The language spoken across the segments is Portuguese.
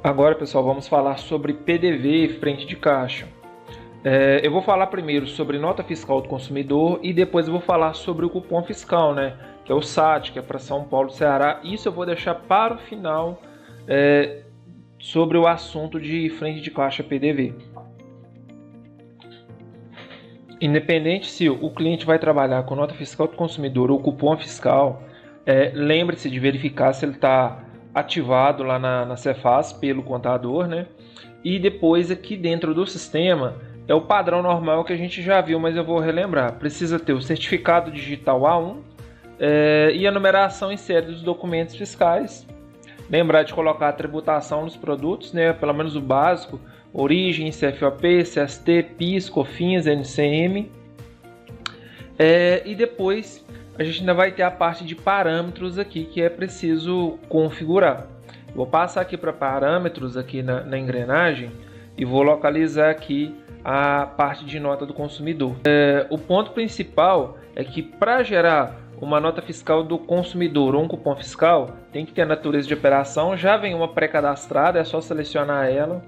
Agora, pessoal, vamos falar sobre PDV e frente de caixa. Eu vou falar primeiro sobre nota fiscal do consumidor e depois eu vou falar sobre o cupom fiscal, né? Que é o SAT, que é para São Paulo e Ceará. Isso eu vou deixar para o final sobre o assunto de frente de caixa PDV. Independente se o cliente vai trabalhar com nota fiscal do consumidor ou cupom fiscal, lembre-se de verificar se ele está ativado lá na Cefaz pelo contador, né? E depois aqui dentro do sistema é o padrão normal que a gente já viu, mas eu vou relembrar. Precisa ter o certificado digital A1 e a numeração em série dos documentos fiscais. Lembrar de colocar a tributação nos produtos, né? Pelo menos o básico: origem, CFOP, CST, PIS, COFINS, NCM. E depois a gente ainda vai ter a parte de parâmetros aqui que é preciso configurar. Vou passar aqui para parâmetros aqui na engrenagem e vou localizar aqui a parte de nota do consumidor. O ponto principal é que para gerar uma nota fiscal do consumidor ou um cupom fiscal tem que ter a natureza de operação, já vem uma pré-cadastrada, é só selecionar ela.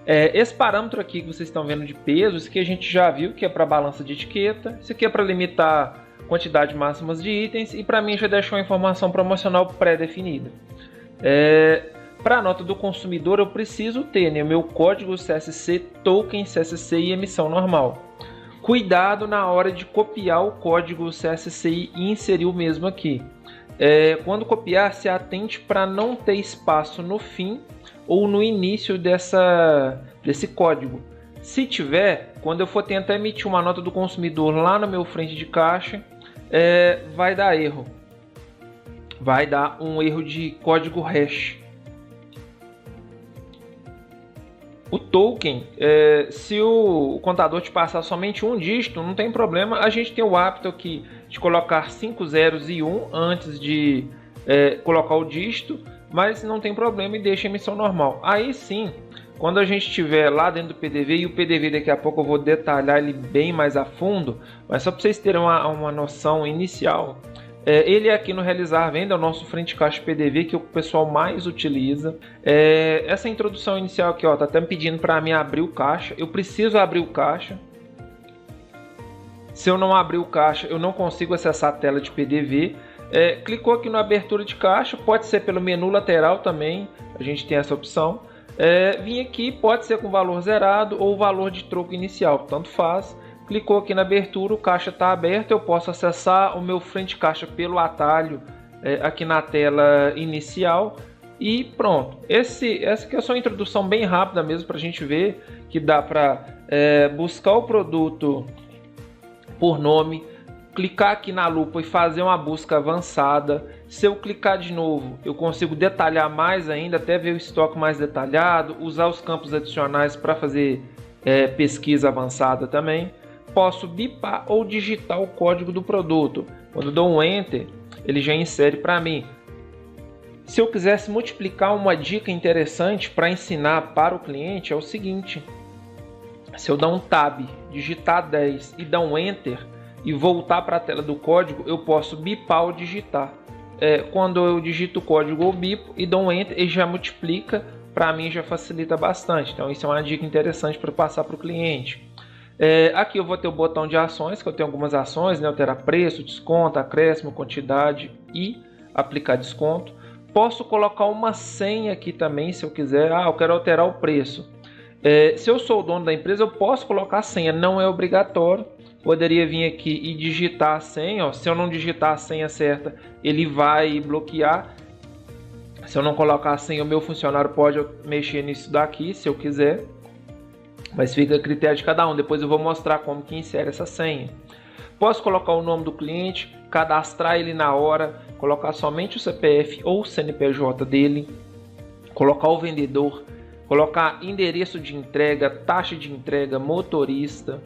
Esse parâmetro aqui que vocês estão vendo de peso, isso aqui a gente já viu que é para balança de etiqueta, isso aqui é para limitar quantidade máximas de itens e para mim já deixou uma informação promocional pré-definida. Para a nota do consumidor eu preciso ter, né, o meu código CSC, token CSC e emissão normal. Cuidado na hora de copiar o código CSC e inserir o mesmo aqui. Quando copiar, se atente para não ter espaço no fim ou no início desse código. Se tiver, quando eu for tentar emitir uma nota do consumidor lá no meu frente de caixa, vai dar erro. Vai dar um erro de código hash. O token, se o contador te passar somente um dígito, não tem problema. A gente tem o hábito aqui de colocar 5 zeros e 1 antes de colocar o dígito, mas não tem problema e deixa a emissão normal. Aí sim, quando a gente estiver lá dentro do PDV, e o PDV daqui a pouco eu vou detalhar ele bem mais a fundo, mas só para vocês terem uma noção inicial, ele aqui no Realizar Venda é o nosso frente de caixa PDV que o pessoal mais utiliza. Essa introdução inicial aqui, ó, tá até me pedindo para mim abrir o caixa. Eu preciso abrir o caixa. Se eu não abrir o caixa, eu não consigo acessar a tela de PDV. Clicou aqui na abertura de caixa, pode ser pelo menu lateral também, a gente tem essa opção. Vim aqui, pode ser com valor zerado ou valor de troco inicial, tanto faz. Clicou aqui na abertura, o caixa está aberto, eu posso acessar o meu frente de caixa pelo atalho aqui na tela inicial e pronto. Essa aqui é só uma introdução bem rápida mesmo para a gente ver que dá para buscar o produto por nome, clicar aqui na lupa e fazer uma busca avançada. Se eu clicar de novo, eu consigo detalhar mais ainda, até ver o estoque mais detalhado, usar os campos adicionais para fazer pesquisa avançada também. Posso bipar ou digitar o código do produto. Quando dou um Enter, ele já insere para mim. Se eu quisesse multiplicar, uma dica interessante para ensinar para o cliente é o seguinte: se eu dar um Tab, digitar 10 e dar um Enter e voltar para a tela do código, eu posso bipar ou digitar. Quando eu digito o código ou bipo e dou um Enter, ele já multiplica. Para mim já facilita bastante. Então isso é uma dica interessante para passar para o cliente. Aqui eu vou ter o botão de ações, que eu tenho algumas ações, né? Alterar preço, desconto, acréscimo, quantidade e aplicar desconto. Posso colocar uma senha aqui também, se eu quiser. Eu quero alterar o preço. Se eu sou o dono da empresa, eu posso colocar a senha, não é obrigatório. Poderia vir aqui e digitar a senha. Se eu não digitar a senha certa, ele vai bloquear. Se eu não colocar a senha, o meu funcionário pode mexer nisso daqui, se eu quiser. Mas fica a critério de cada um. Depois eu vou mostrar como que insere essa senha. Posso colocar o nome do cliente, cadastrar ele na hora, colocar somente o CPF ou o CNPJ dele, colocar o vendedor, colocar endereço de entrega, taxa de entrega, motorista,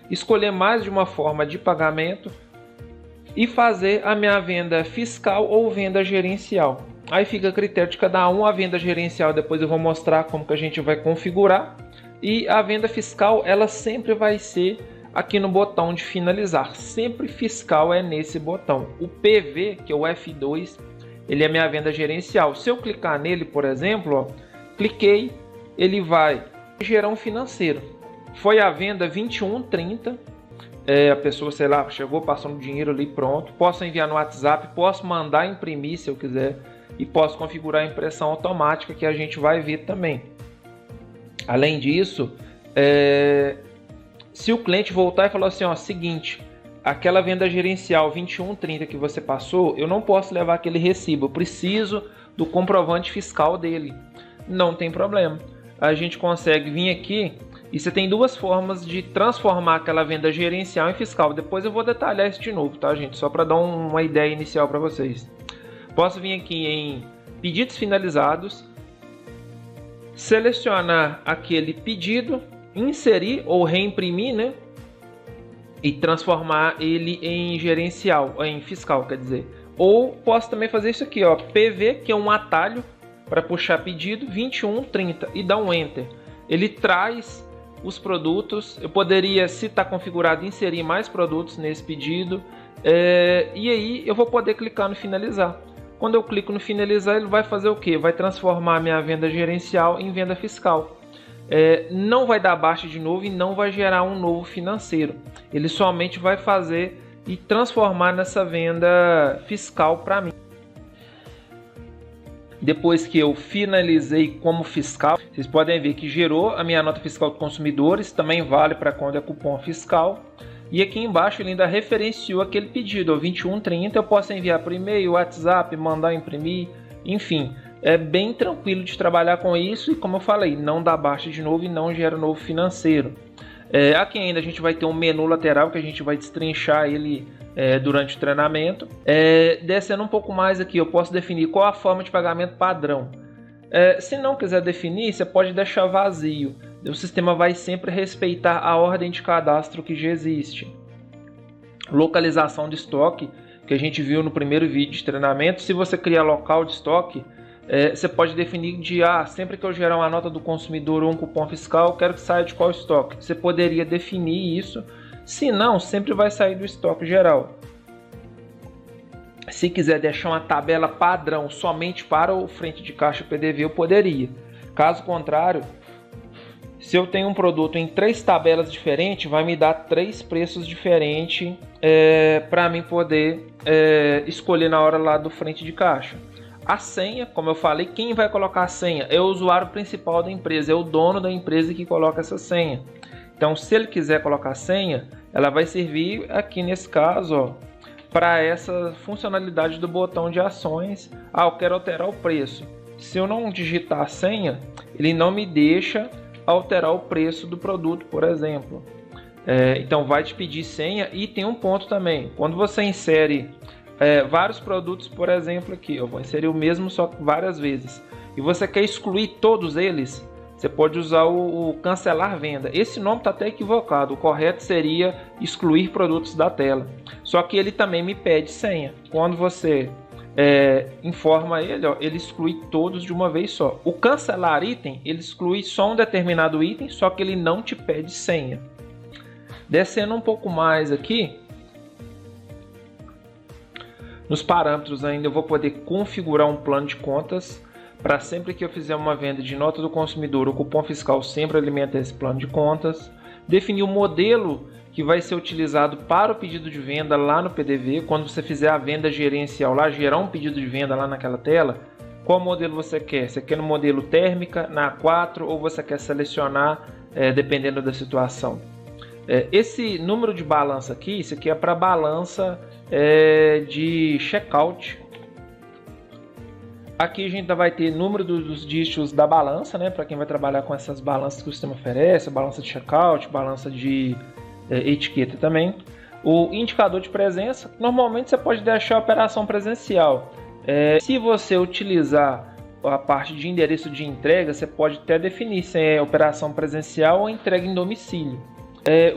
escolher mais de uma forma de pagamento e fazer a minha venda fiscal ou venda gerencial. Aí fica a critério de cada um. A venda gerencial depois eu vou mostrar como que a gente vai configurar. E a venda fiscal, ela sempre vai ser aqui no botão de finalizar. Sempre fiscal é nesse botão. O PV, que é o F2, ele é minha venda gerencial. Se eu clicar nele, por exemplo, ó, cliquei, ele vai gerar um financeiro. Foi a venda 21,30. A pessoa, sei lá, chegou, passou no dinheiro ali, pronto. Posso enviar no WhatsApp, posso mandar imprimir se eu quiser. E posso configurar a impressão automática, que a gente vai ver também. Além disso, se o cliente voltar e falar assim, ó, seguinte, aquela venda gerencial 21,30 que você passou, eu não posso levar aquele recibo, eu preciso do comprovante fiscal dele. Não tem problema. A gente consegue vir aqui e você tem duas formas de transformar aquela venda gerencial em fiscal. Depois eu vou detalhar isso de novo, tá, gente? Só para dar uma ideia inicial para vocês. Posso vir aqui em pedidos finalizados, selecionar aquele pedido, inserir ou reimprimir, né? E transformar ele em gerencial, em fiscal, quer dizer. Ou posso também fazer isso aqui, ó, PV, que é um atalho para puxar pedido, 21,30 e dar um Enter. Ele traz os produtos. Eu poderia, se está configurado, inserir mais produtos nesse pedido. E aí eu vou poder clicar no finalizar. Quando eu clico no finalizar, ele vai fazer o quê? Vai transformar minha venda gerencial em venda fiscal. Não vai dar baixa de novo e não vai gerar um novo financeiro. Ele somente vai fazer e transformar nessa venda fiscal para mim. Depois que eu finalizei como fiscal, vocês podem ver que gerou a minha nota fiscal de consumidores, também vale para quando é cupom fiscal. E aqui embaixo ele ainda referenciou aquele pedido, 21,30, eu posso enviar por e-mail, WhatsApp, mandar imprimir, enfim. É bem tranquilo de trabalhar com isso e, como eu falei, não dá baixa de novo e não gera novo financeiro. Aqui ainda a gente vai ter um menu lateral que a gente vai destrinchar ele durante o treinamento. Descendo um pouco mais aqui, eu posso definir qual a forma de pagamento padrão. Se não quiser definir, você pode deixar vazio. O sistema vai sempre respeitar a ordem de cadastro que já existe. Localização de estoque, que a gente viu no primeiro vídeo de treinamento. Se você criar local de estoque, você pode definir de sempre que eu gerar uma nota do consumidor ou um cupom fiscal, eu quero que saia de qual estoque. Você poderia definir isso, se não, sempre vai sair do estoque geral. Se quiser deixar uma tabela padrão somente para o frente de caixa PDV, eu poderia. Caso contrário, se eu tenho um produto em 3 tabelas diferentes, vai me dar 3 preços diferentes para mim poder escolher na hora lá do frente de caixa. A senha, como eu falei, quem vai colocar a senha é o usuário principal da empresa, é o dono da empresa que coloca essa senha. Então, se ele quiser colocar a senha, ela vai servir aqui nesse caso, para essa funcionalidade do botão de ações. Eu quero alterar o preço. Se eu não digitar a senha, ele não me deixa alterar o preço do produto, por exemplo. Então, vai te pedir senha e tem um ponto também. Quando você insere vários produtos, por exemplo, aqui eu vou inserir o mesmo só várias vezes e você quer excluir todos eles, você pode usar o cancelar venda. Esse nome está até equivocado, o correto seria excluir produtos da tela, só que ele também me pede senha. Quando você informa ele, ele exclui todos de uma vez só. O cancelar item, ele exclui só um determinado item, só que ele não te pede senha. Descendo um pouco mais aqui, nos parâmetros ainda eu vou poder configurar um plano de contas para sempre que eu fizer uma venda de nota do consumidor, o cupom fiscal sempre alimenta esse plano de contas. Definir o modelo que vai ser utilizado para o pedido de venda lá no PDV. Quando você fizer a venda gerencial lá, gerar um pedido de venda lá naquela tela, qual modelo você quer? Você quer no modelo térmica, na A4 ou você quer selecionar dependendo da situação? Esse número de balança aqui, isso aqui é para balança de checkout. Aqui a gente vai ter número dos dígitos da balança, né, para quem vai trabalhar com essas balanças que o sistema oferece, balança de checkout, balança de etiqueta também. O indicador de presença, normalmente você pode deixar a operação presencial. Se você utilizar a parte de endereço de entrega, você pode até definir se é operação presencial ou entrega em domicílio.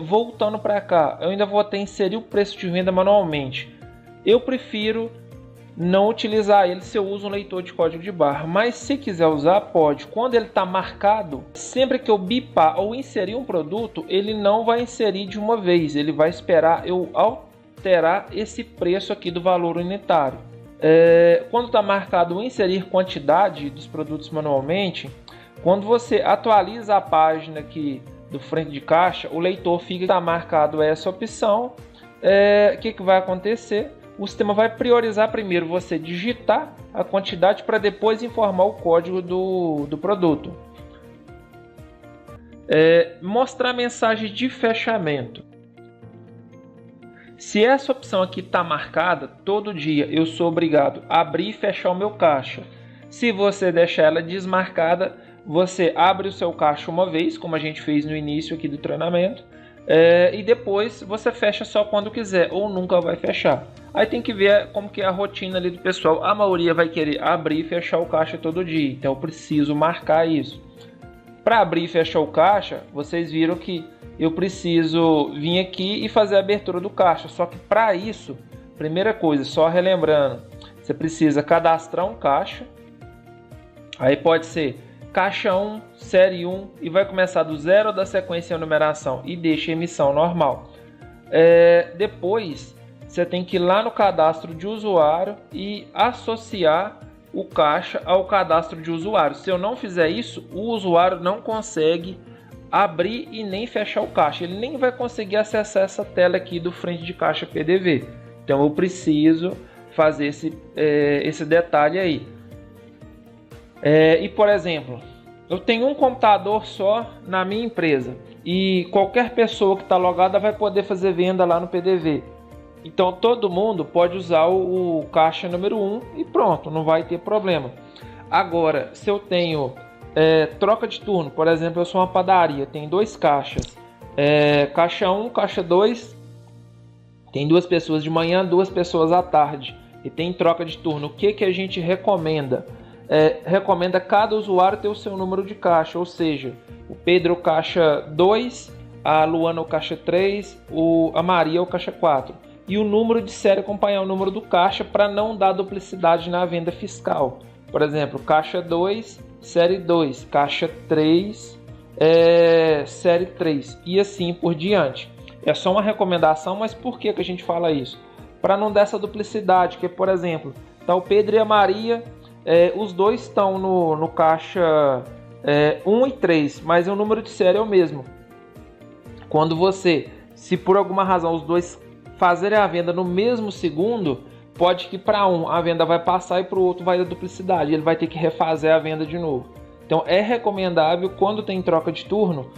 Voltando para cá, eu ainda vou até inserir o preço de venda manualmente. Eu prefiro não utilizar ele se eu uso um leitor de código de barra, mas se quiser usar, pode. Quando ele está marcado, sempre que eu bipar ou inserir um produto, ele não vai inserir de uma vez, ele vai esperar eu alterar esse preço aqui do valor unitário. Quando está marcado inserir quantidade dos produtos manualmente, Quando você atualiza a página aqui do frente de caixa, o leitor fica tá marcado essa opção. O que vai acontecer? O sistema vai priorizar primeiro você digitar a quantidade para depois informar o código do produto. Mostrar a mensagem de fechamento. Se essa opção aqui está marcada, todo dia eu sou obrigado a abrir e fechar o meu caixa. Se você deixar ela desmarcada, você abre o seu caixa uma vez, como a gente fez no início aqui do treinamento, e depois você fecha só quando quiser ou nunca vai fechar. Aí tem que ver como que é a rotina ali do pessoal. A maioria vai querer abrir e fechar o caixa todo dia, então eu preciso marcar isso. Para abrir e fechar o caixa, vocês viram que eu preciso vir aqui e fazer a abertura do caixa. Só que para isso, primeira coisa, só relembrando, você precisa cadastrar um caixa. Aí pode ser caixa 1, série 1 e vai começar do zero da sequência de numeração e deixa emissão normal. Depois você tem que ir lá no cadastro de usuário e associar o caixa ao cadastro de usuário. Se eu não fizer isso, o usuário não consegue abrir e nem fechar o caixa. Ele nem vai conseguir acessar essa tela aqui do frente de caixa PDV. Então eu preciso fazer esse detalhe aí. E por exemplo, eu tenho um computador só na minha empresa e qualquer pessoa que está logada vai poder fazer venda lá no PDV. Então todo mundo pode usar o caixa número 1 e pronto, não vai ter problema. Agora, se eu tenho troca de turno, por exemplo, eu sou uma padaria, tem 2 caixas, caixa 1, caixa 2, tem 2 pessoas de manhã, 2 pessoas à tarde e tem troca de turno. O que a gente recomenda? Recomenda cada usuário ter o seu número de caixa, ou seja, o Pedro o caixa 2, a Luana o caixa 3, a Maria o caixa 4. E o número de série acompanhar o número do caixa para não dar duplicidade na venda fiscal. Por exemplo, caixa 2, série 2, caixa 3, série 3 e assim por diante. É só uma recomendação, mas por que a gente fala isso? Para não dar essa duplicidade, que por exemplo, tá o Pedro e a Maria, os dois estão no caixa 1 e 3, mas o número de série é o mesmo. Quando se por alguma razão os dois fazerem a venda no mesmo segundo, pode que para um a venda vai passar e para o outro vai dar duplicidade, ele vai ter que refazer a venda de novo. Então é recomendável, quando tem troca de turno,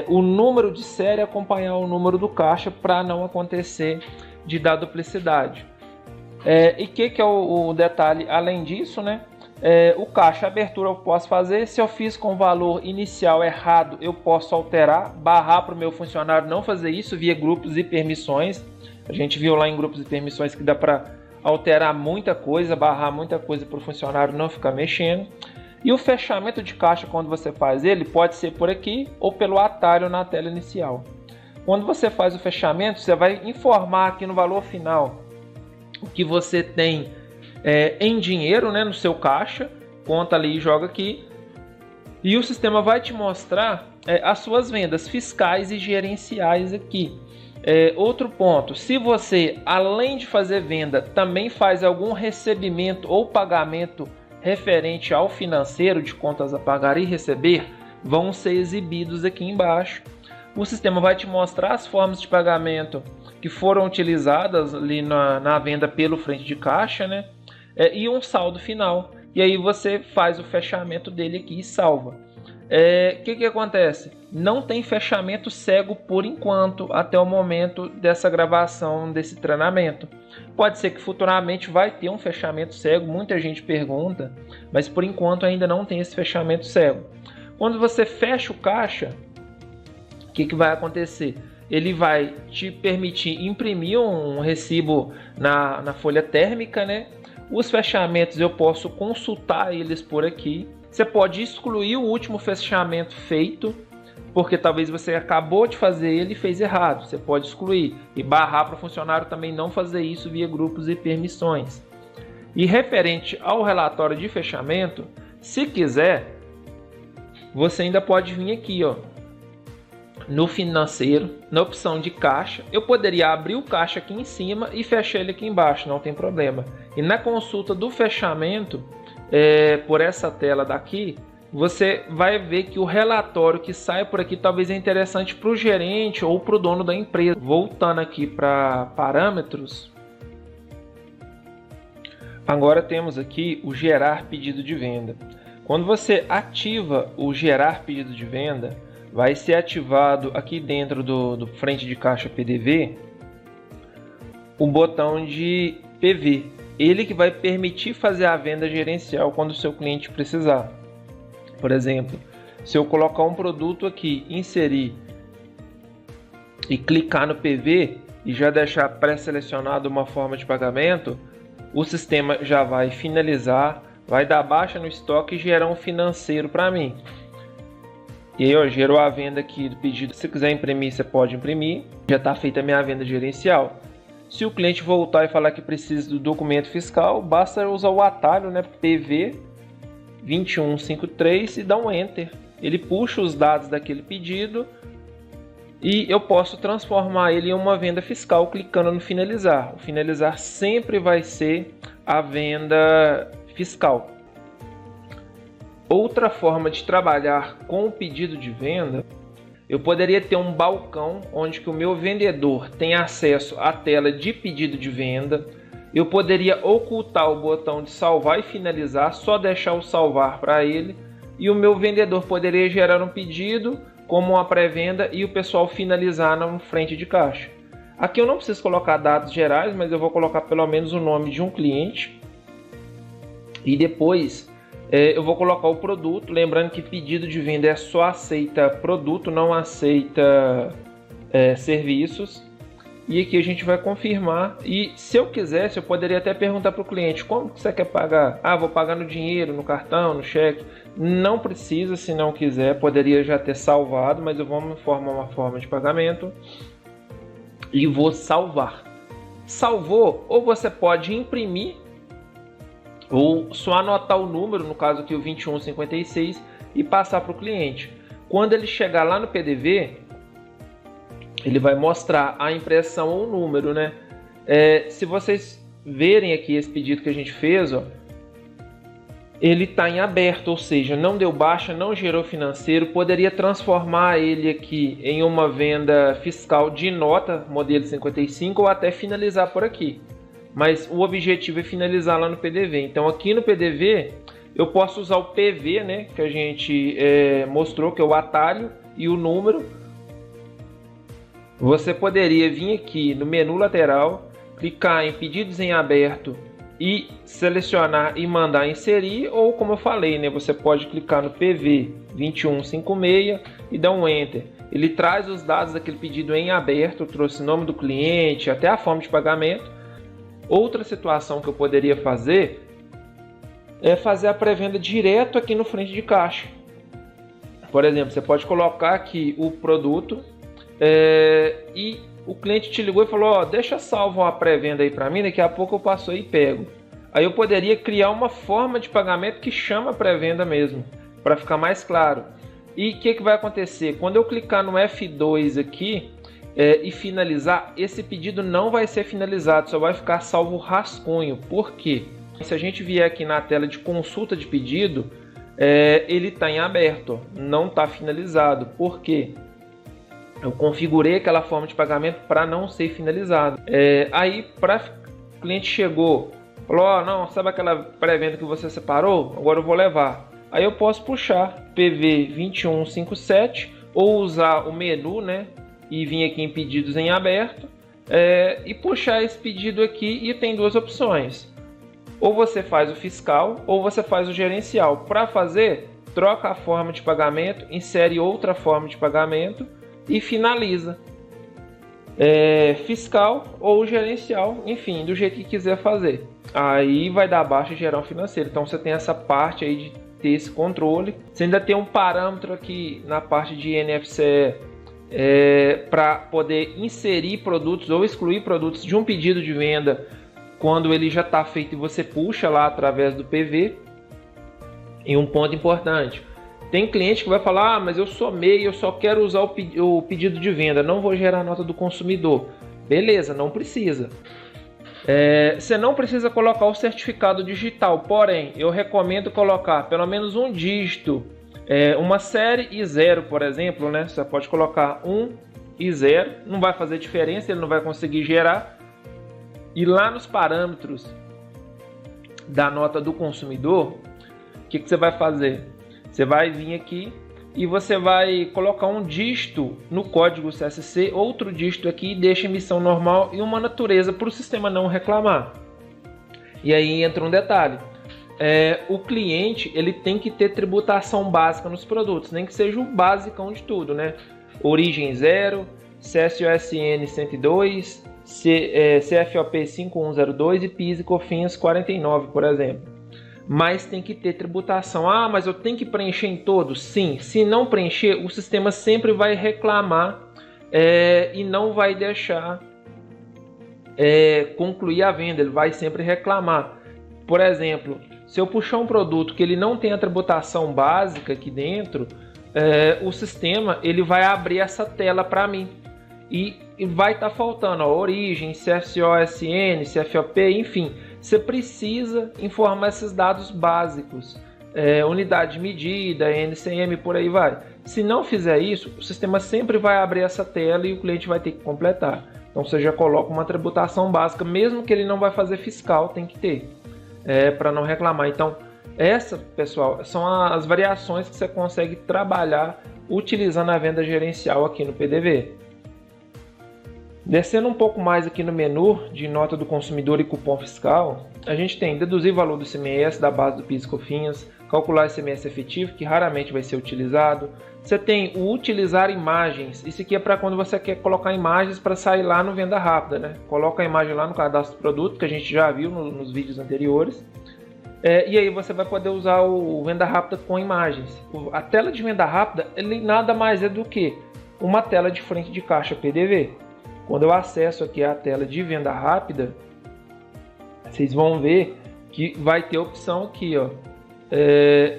o número de série acompanhar o número do caixa para não acontecer de dar duplicidade. E que é o detalhe além disso, né? O caixa, a abertura eu posso fazer. Se eu fiz com o valor inicial errado, eu posso alterar, barrar para o meu funcionário não fazer isso via grupos e permissões. A gente viu lá em grupos e permissões que dá para alterar muita coisa, barrar muita coisa para o funcionário não ficar mexendo. E o fechamento de caixa, quando você faz ele, pode ser por aqui ou pelo atalho na tela inicial. Quando você faz o fechamento, você vai informar aqui no valor final o que você tem em dinheiro, né, no seu caixa, conta ali e joga aqui. E o sistema vai te mostrar as suas vendas fiscais e gerenciais aqui. Outro ponto, se você, além de fazer venda, também faz algum recebimento ou pagamento referente ao financeiro de contas a pagar e receber, vão ser exibidos aqui embaixo. O sistema vai te mostrar as formas de pagamento que foram utilizadas ali na venda pelo frente de caixa, né? E um saldo final. E aí você faz o fechamento dele aqui e salva. Que acontece? Não tem fechamento cego por enquanto, até o momento dessa gravação desse treinamento. Pode ser que futuramente vai ter um fechamento cego, muita gente pergunta, mas por enquanto ainda não tem esse fechamento cego. Quando você fecha o caixa, o que vai acontecer? Ele vai te permitir imprimir um recibo na folha térmica, né? Os fechamentos eu posso consultar eles por aqui. Você pode excluir o último fechamento feito, porque talvez você acabou de fazer ele e fez errado. Você pode excluir e barrar para o funcionário também não fazer isso via grupos e permissões. E referente ao relatório de fechamento, se quiser, você ainda pode vir aqui, ó, no financeiro, na opção de caixa. Eu poderia abrir o caixa aqui em cima e fechar ele aqui embaixo, não tem problema. E na consulta do fechamento, por essa tela daqui, você vai ver que o relatório que sai por aqui talvez é interessante para o gerente ou para o dono da empresa. Voltando aqui para parâmetros, agora temos aqui o gerar pedido de venda. Quando você ativa o gerar pedido de venda, vai ser ativado aqui dentro do frente de caixa PDV o botão de PV. Ele que vai permitir fazer a venda gerencial quando o seu cliente precisar. Por exemplo, se eu colocar um produto aqui, inserir e clicar no PV e já deixar pré-selecionado uma forma de pagamento, o sistema já vai finalizar, vai dar baixa no estoque e gerar um financeiro para mim. E aí, ó, gerou a venda aqui do pedido. Se quiser imprimir, você pode imprimir. Já está feita a minha venda gerencial. Se o cliente voltar e falar que precisa do documento fiscal, basta usar o atalho, né, PV 2153 e dar um Enter. Ele puxa os dados daquele pedido e eu posso transformar ele em uma venda fiscal clicando no finalizar. O finalizar sempre vai ser a venda fiscal. Outra forma de trabalhar com o pedido de venda, eu poderia ter um balcão onde que o meu vendedor tem acesso à tela de pedido de venda. Eu poderia ocultar o botão de salvar e finalizar, só deixar o salvar para ele. E o meu vendedor poderia gerar um pedido como uma pré-venda e o pessoal finalizar na frente de caixa. Aqui eu não preciso colocar dados gerais, mas eu vou colocar pelo menos o nome de um cliente. E depois eu vou colocar o produto, lembrando que pedido de venda só aceita produto, não aceita serviços. E aqui a gente vai confirmar. E se eu quisesse, eu poderia até perguntar para o cliente: como que você quer pagar? Ah, vou pagar no dinheiro, no cartão, no cheque. Não precisa, se não quiser, poderia já ter salvado, mas eu vou formar uma forma de pagamento e vou salvar. Salvou, ou você pode imprimir ou só anotar o número, no caso aqui o 2156, e passar para o cliente. Quando ele chegar lá no PDV, ele vai mostrar a impressão ou o número, né? Se vocês verem aqui esse pedido que a gente fez, ó, ele está em aberto, ou seja, não deu baixa, não gerou financeiro. Poderia transformar ele aqui em uma venda fiscal de nota, modelo 55, ou até finalizar por aqui. Mas o objetivo é finalizar lá no PDV. Então aqui no PDV eu posso usar o PV, né, que a gente mostrou, que é o atalho e o número. Você poderia vir aqui no menu lateral, clicar em pedidos em aberto e selecionar e mandar inserir, ou como eu falei, né, você pode clicar no PV 2156 e dar um Enter. Ele traz os dados daquele pedido em aberto, trouxe o nome do cliente, até a forma de pagamento. Outra situação que eu poderia fazer é fazer a pré-venda direto aqui no frente de caixa. Por exemplo, você pode colocar aqui o produto e o cliente te ligou e falou: ó, deixa salvo uma pré-venda aí para mim, daqui a pouco eu passo aí e pego. Aí eu poderia criar uma forma de pagamento que chama pré-venda mesmo, para ficar mais claro. E o que vai acontecer? Quando eu clicar no F2 aqui e finalizar, esse pedido não vai ser finalizado, só vai ficar salvo o rascunho. Por quê? Se a gente vier aqui na tela de consulta de pedido, ele está em aberto, não está finalizado. Por quê? Eu configurei aquela forma de pagamento para não ser finalizado. Aí, o cliente chegou, falou: ó, não, sabe aquela pré-venda que você separou? Agora eu vou levar. Aí eu posso puxar PV 2157 ou usar o menu, né, e vir aqui em pedidos em aberto e puxar esse pedido aqui. E tem duas opções: ou você faz o fiscal ou você faz o gerencial. Para fazer, troca a forma de pagamento, insere outra forma de pagamento e finaliza. Fiscal ou gerencial, enfim, do jeito que quiser fazer. Aí vai dar baixa e gerar um financeiro. Então você tem essa parte aí de ter esse controle. Você ainda tem um parâmetro aqui na parte de NFC para poder inserir produtos ou excluir produtos de um pedido de venda quando ele já está feito e você puxa lá através do PV. E um ponto importante: tem cliente que vai falar: ah, mas eu sou MEI, eu só quero usar o pedido de venda, não vou gerar nota do consumidor. Beleza, não precisa. Você não precisa colocar o certificado digital, porém, eu recomendo colocar pelo menos um dígito Uma série e 0, por exemplo, né? Você pode colocar 1 e 0, não vai fazer diferença, ele não vai conseguir gerar. E lá nos parâmetros da nota do consumidor, o que você vai fazer? Você vai vir aqui e você vai colocar um dígito no código CSC, outro dígito aqui, deixa emissão normal e uma natureza para o sistema não reclamar. E aí entra um detalhe. O cliente ele tem que ter tributação básica nos produtos, nem que seja o basicão de tudo, né? Origem 0, CSOSN 102, CFOP 5102 e PIS e COFINS 49, por exemplo. Mas tem que ter tributação. Ah, mas eu tenho que preencher em todos? Sim. Se não preencher, o sistema sempre vai reclamar e não vai deixar concluir a venda. Ele vai sempre reclamar. Por exemplo, se eu puxar um produto que ele não tem a tributação básica aqui dentro, o sistema ele vai abrir essa tela para mim. E vai estar faltando origem, CSOSN, CFOP, enfim. Você precisa informar esses dados básicos, unidade de medida, NCM, por aí vai. Se não fizer isso, o sistema sempre vai abrir essa tela e o cliente vai ter que completar. Então você já coloca uma tributação básica, mesmo que ele não vai fazer fiscal, tem que ter, para não reclamar. Então, pessoal, são as variações que você consegue trabalhar utilizando a venda gerencial aqui no PDV. Descendo um pouco mais aqui no menu de nota do consumidor e cupom fiscal, a gente tem deduzir o valor do ICMS da base do PIS e COFINS, calcular ICMS efetivo, que raramente vai ser utilizado. Você tem o utilizar imagens, isso aqui é para quando você quer colocar imagens para sair lá no Venda Rápida, né? Coloca a imagem lá no cadastro do produto, que a gente já viu nos vídeos anteriores. E aí você vai poder usar o Venda Rápida com imagens. A tela de Venda Rápida ele nada mais é do que uma tela de frente de caixa PDV. Quando eu acesso aqui a tela de venda rápida, vocês vão ver que vai ter a opção aqui, ó,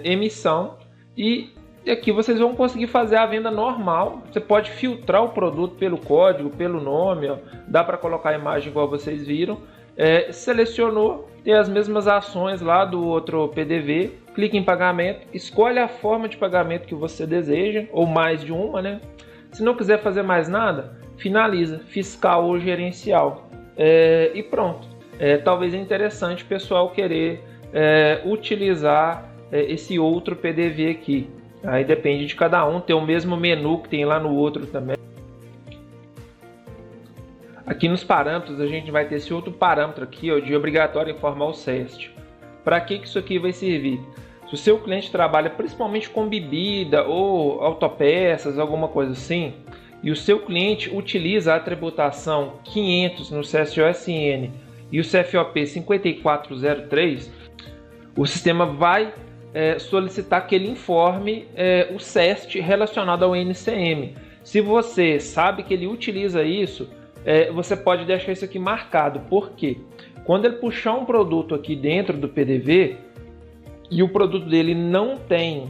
emissão, e aqui vocês vão conseguir fazer a venda normal. Você pode filtrar o produto pelo código, pelo nome, ó, dá para colocar a imagem igual vocês viram. Selecionou, tem as mesmas ações lá do outro PDV, clica em pagamento, escolhe a forma de pagamento que você deseja, ou mais de uma, né? Se não quiser fazer mais nada, finaliza, fiscal ou gerencial, e pronto. Talvez é interessante o pessoal querer utilizar esse outro PDV aqui. Aí depende de cada um, tem o mesmo menu que tem lá no outro também. Aqui nos parâmetros a gente vai ter esse outro parâmetro aqui, ó, de obrigatório informar o CEST. Para que isso aqui vai servir? Se o seu cliente trabalha principalmente com bebida ou autopeças, alguma coisa assim, e o seu cliente utiliza a tributação 500 no CSOSN e o CFOP 5403, o sistema vai solicitar que ele informe o CEST relacionado ao NCM. Se você sabe que ele utiliza isso, você pode deixar isso aqui marcado. Por quê? Quando ele puxar um produto aqui dentro do PDV e o produto dele não tem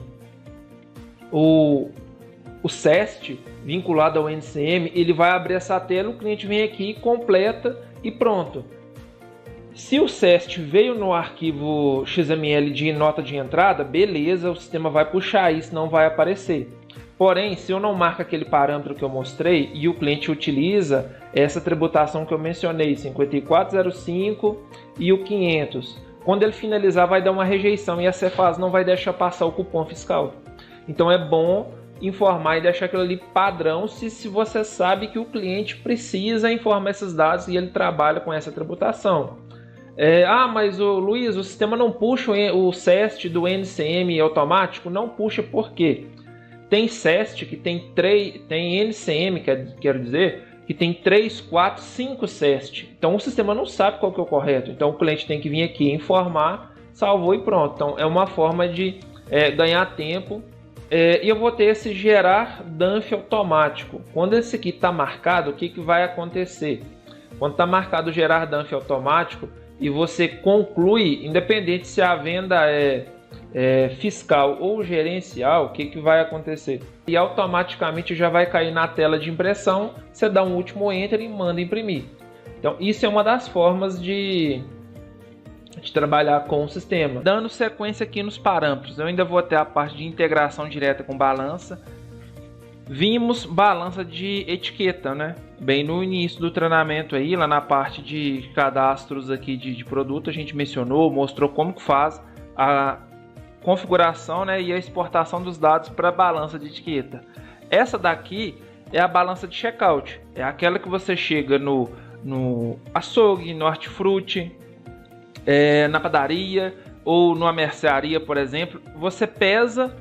o CEST vinculado ao NCM, ele vai abrir essa tela, o cliente vem aqui, completa e pronto. Se o CEST veio no arquivo XML de nota de entrada, beleza, o sistema vai puxar isso, não vai aparecer. Porém, se eu não marco aquele parâmetro que eu mostrei e o cliente utiliza essa tributação que eu mencionei, 5405 e o 500, quando ele finalizar vai dar uma rejeição e a Cefaz não vai deixar passar o cupom fiscal. Então é bom informar e deixar aquilo ali padrão se você sabe que o cliente precisa informar esses dados e ele trabalha com essa tributação. Mas Luiz, o sistema não puxa o CEST do NCM automático? Não puxa por quê? Tem CEST que tem NCM, quero dizer, que tem 3, 4, 5 CEST. Então o sistema não sabe qual que é o correto. Então o cliente tem que vir aqui informar, salvou e pronto. Então é uma forma de ganhar tempo. E eu vou ter esse gerar dump automático. Quando esse aqui está marcado, o que vai acontecer? Quando está marcado gerar dump automático e você conclui, independente se a venda é fiscal ou gerencial, o que vai acontecer? E automaticamente já vai cair na tela de impressão, você dá um último enter e manda imprimir. Então isso é uma das formas de de trabalhar com o sistema. Dando sequência aqui nos parâmetros, eu ainda vou ter a parte de integração direta com balança. Vimos balança de etiqueta, né? Bem no início do treinamento aí, lá na parte de cadastros aqui de produto, a gente mencionou, mostrou como que faz a configuração, né, e a exportação dos dados para a balança de etiqueta. Essa daqui é a balança de checkout, é aquela que você chega no açougue, no hortifruti, na padaria ou numa mercearia, por exemplo, você pesa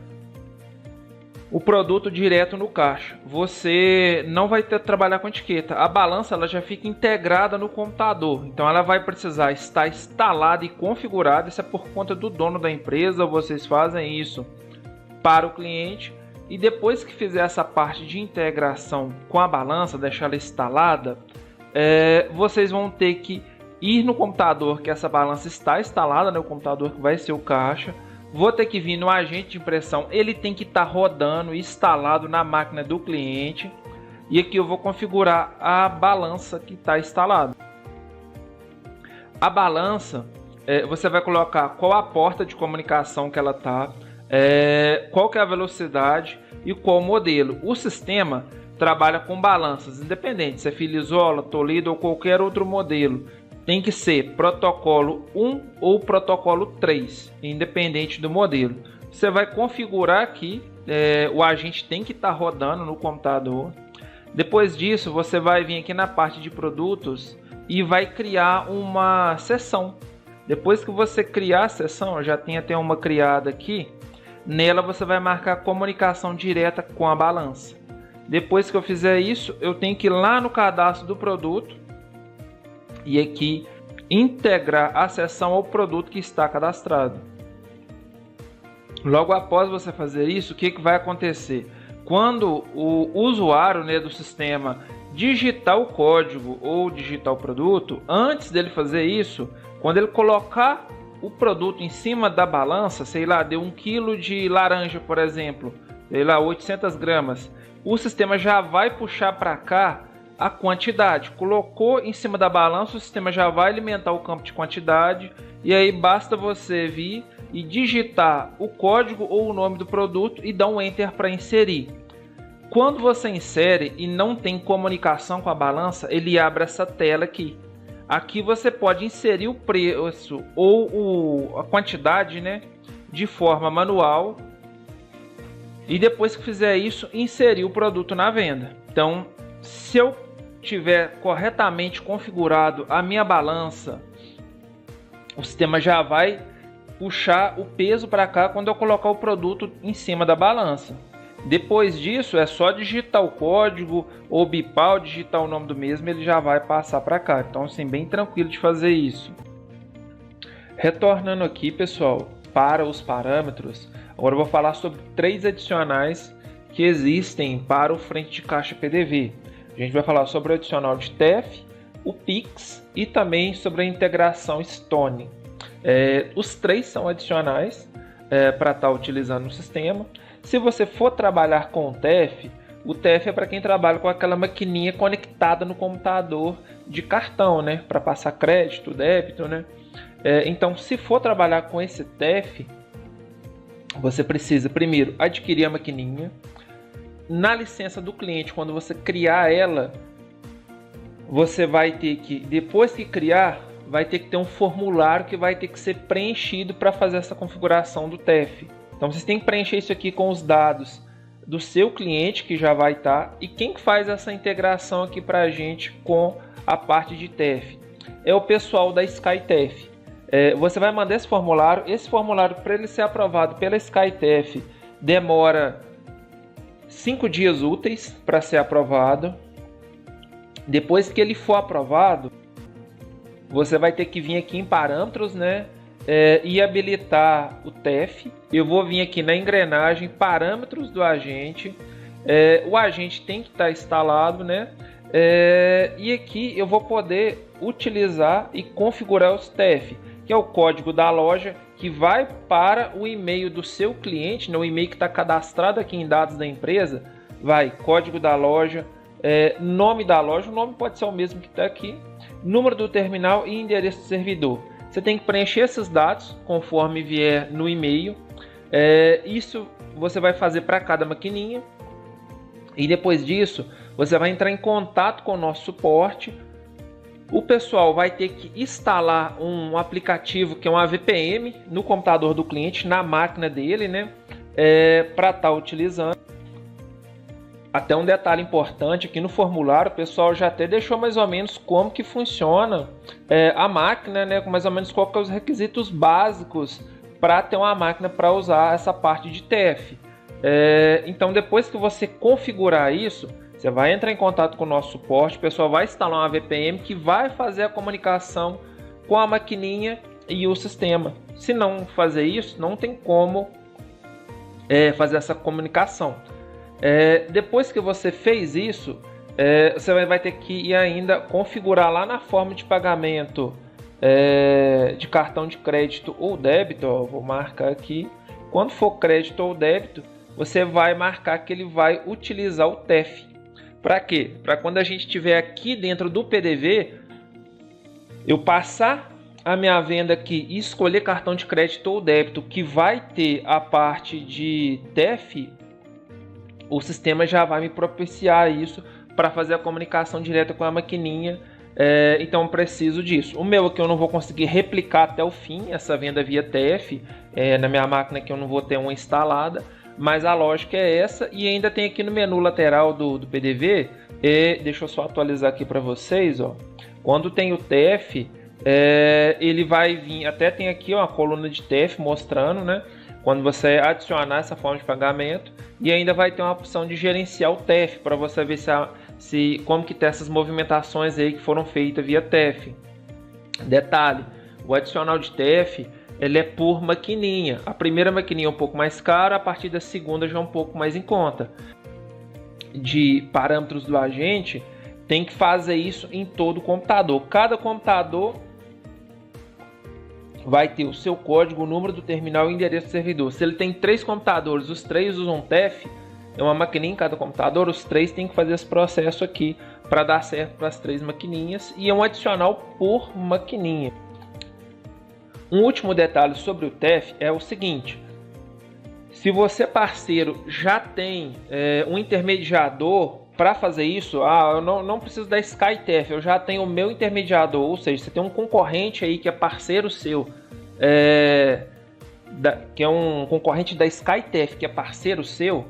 o produto direto no caixa. Você não vai ter que trabalhar com etiqueta. A balança ela já fica integrada no computador. Então ela vai precisar estar instalada e configurada. Isso é por conta do dono da empresa. Vocês fazem isso para o cliente. E depois que fizer essa parte de integração com a balança, deixar ela instalada, vocês vão ter que ir no computador que essa balança está instalada, né? O computador que vai ser o caixa. Vou ter que vir no agente de impressão, ele tem que estar rodando, instalado na máquina do cliente. E aqui eu vou configurar a balança que está instalada. A balança, você vai colocar qual a porta de comunicação que ela está, qual que é a velocidade e qual o modelo. O sistema trabalha com balanças independentes, se é Filisola, Toledo ou qualquer outro modelo. Tem que ser protocolo 1 ou protocolo 3, independente do modelo. Você vai configurar aqui, o agente tem que estar rodando no computador. Depois disso, você vai vir aqui na parte de produtos e vai criar uma seção. Depois que você criar a seção, já tem até uma criada aqui, nela você vai marcar comunicação direta com a balança. Depois que eu fizer isso, eu tenho que ir lá no cadastro do produto e aqui integrar a seção ao produto que está cadastrado. Logo após você fazer isso, o que vai acontecer? Quando o usuário, né, do sistema digitar o código ou digitar o produto, antes dele fazer isso, quando ele colocar o produto em cima da balança, sei lá, deu 1 kg de laranja, por exemplo, sei lá, 800 gramas, o sistema já vai puxar para cá a quantidade. Colocou em cima da balança, o sistema já vai alimentar o campo de quantidade e aí basta você vir e digitar o código ou o nome do produto e dar um Enter para inserir. Quando você insere e não tem comunicação com a balança, ele abre essa tela aqui. Aqui você pode inserir o preço ou a quantidade, né, de forma manual. E depois que fizer isso, inserir o produto na venda. Então, se eu tiver corretamente configurado a minha balança, o sistema já vai puxar o peso para cá quando eu colocar o produto em cima da balança. Depois disso é só digitar o código ou bipar ou digitar o nome do mesmo, ele já vai passar para cá. Então assim, bem tranquilo de fazer isso. Retornando aqui, pessoal, para os parâmetros, agora eu vou falar sobre 3 adicionais que existem para o frente de caixa PDV. A gente vai falar sobre o adicional de TEF, o Pix e também sobre a integração Stone. Os 3 são adicionais para estar utilizando no sistema. Se você for trabalhar com o TEF é para quem trabalha com aquela maquininha conectada no computador de cartão, né? Para passar crédito, débito, né? Então, se for trabalhar com esse TEF, você precisa primeiro adquirir a maquininha. Na licença do cliente, quando você criar ela, você vai ter que, depois que criar, vai ter que ter um formulário que vai ter que ser preenchido para fazer essa configuração do TEF. Então vocês têm que preencher isso aqui com os dados do seu cliente, que já vai estar, e quem faz essa integração aqui para a gente com a parte de TEF é o pessoal da SkyTEF. Você vai mandar esse formulário para ele ser aprovado pela SkyTEF demora 5 dias úteis para ser aprovado. Depois que ele for aprovado, você vai ter que vir aqui em parâmetros, né, e habilitar o TEF. Eu vou vir aqui na engrenagem, parâmetros do agente. O agente tem que estar instalado, né? E aqui eu vou poder utilizar e configurar os TEF, que é o código da loja, que vai para o e-mail do seu cliente, né? O e-mail que está cadastrado aqui em dados da empresa, vai código da loja, nome da loja, o nome pode ser o mesmo que está aqui, número do terminal e endereço do servidor. Você tem que preencher esses dados conforme vier no e-mail. Isso você vai fazer para cada maquininha. E depois disso, você vai entrar em contato com o nosso suporte. O pessoal vai ter que instalar um aplicativo que é uma VPM no computador do cliente, na máquina dele, né? Para estar utilizando. Até um detalhe importante aqui no formulário, o pessoal já até deixou mais ou menos como que funciona a máquina, né? Mais ou menos quais são os requisitos básicos para ter uma máquina para usar essa parte de TF. Então, depois que você configurar isso, você vai entrar em contato com o nosso suporte, o pessoal vai instalar uma VPN que vai fazer a comunicação com a maquininha e o sistema. Se não fazer isso, não tem como fazer essa comunicação. Depois que você fez isso, você vai ter que ir ainda configurar lá na forma de pagamento de cartão de crédito ou débito. Vou marcar aqui. Quando for crédito ou débito, você vai marcar que ele vai utilizar o TEF. Para quê? Para quando a gente estiver aqui dentro do PDV, eu passar a minha venda aqui e escolher cartão de crédito ou débito que vai ter a parte de TEF, o sistema já vai me propiciar isso para fazer a comunicação direta com a maquininha. Então eu preciso disso. O meu aqui eu não vou conseguir replicar até o fim essa venda via TEF. Na minha máquina aqui eu não vou ter uma instalada, mas a lógica é essa. E ainda tem aqui no menu lateral do PDV, deixa eu só atualizar aqui para vocês, ó. Quando tem o TEF, ele vai vir, até tem aqui uma coluna de TEF mostrando, né? Quando você adicionar essa forma de pagamento, e ainda vai ter uma opção de gerenciar o TEF para você ver como que tem essas movimentações aí que foram feitas via TEF. Detalhe, o adicional de TEF ele é por maquininha. A primeira maquininha é um pouco mais cara, a partir da segunda já é um pouco mais em conta. De parâmetros do agente, tem que fazer isso em todo o computador. Cada computador vai ter o seu código, o número do terminal e o endereço do servidor. Se ele tem 3 computadores, os 3 usam TEF, é uma maquininha em cada computador, os 3 têm que fazer esse processo aqui para dar certo para as 3 maquininhas, e é um adicional por maquininha. Um último detalhe sobre o TEF é o seguinte: se você, parceiro, já tem um intermediador para fazer isso, eu não preciso da SkyTEF, eu já tenho o meu intermediador, ou seja, você tem um concorrente aí que é parceiro seu, que é um concorrente da SkyTEF, que é parceiro seu,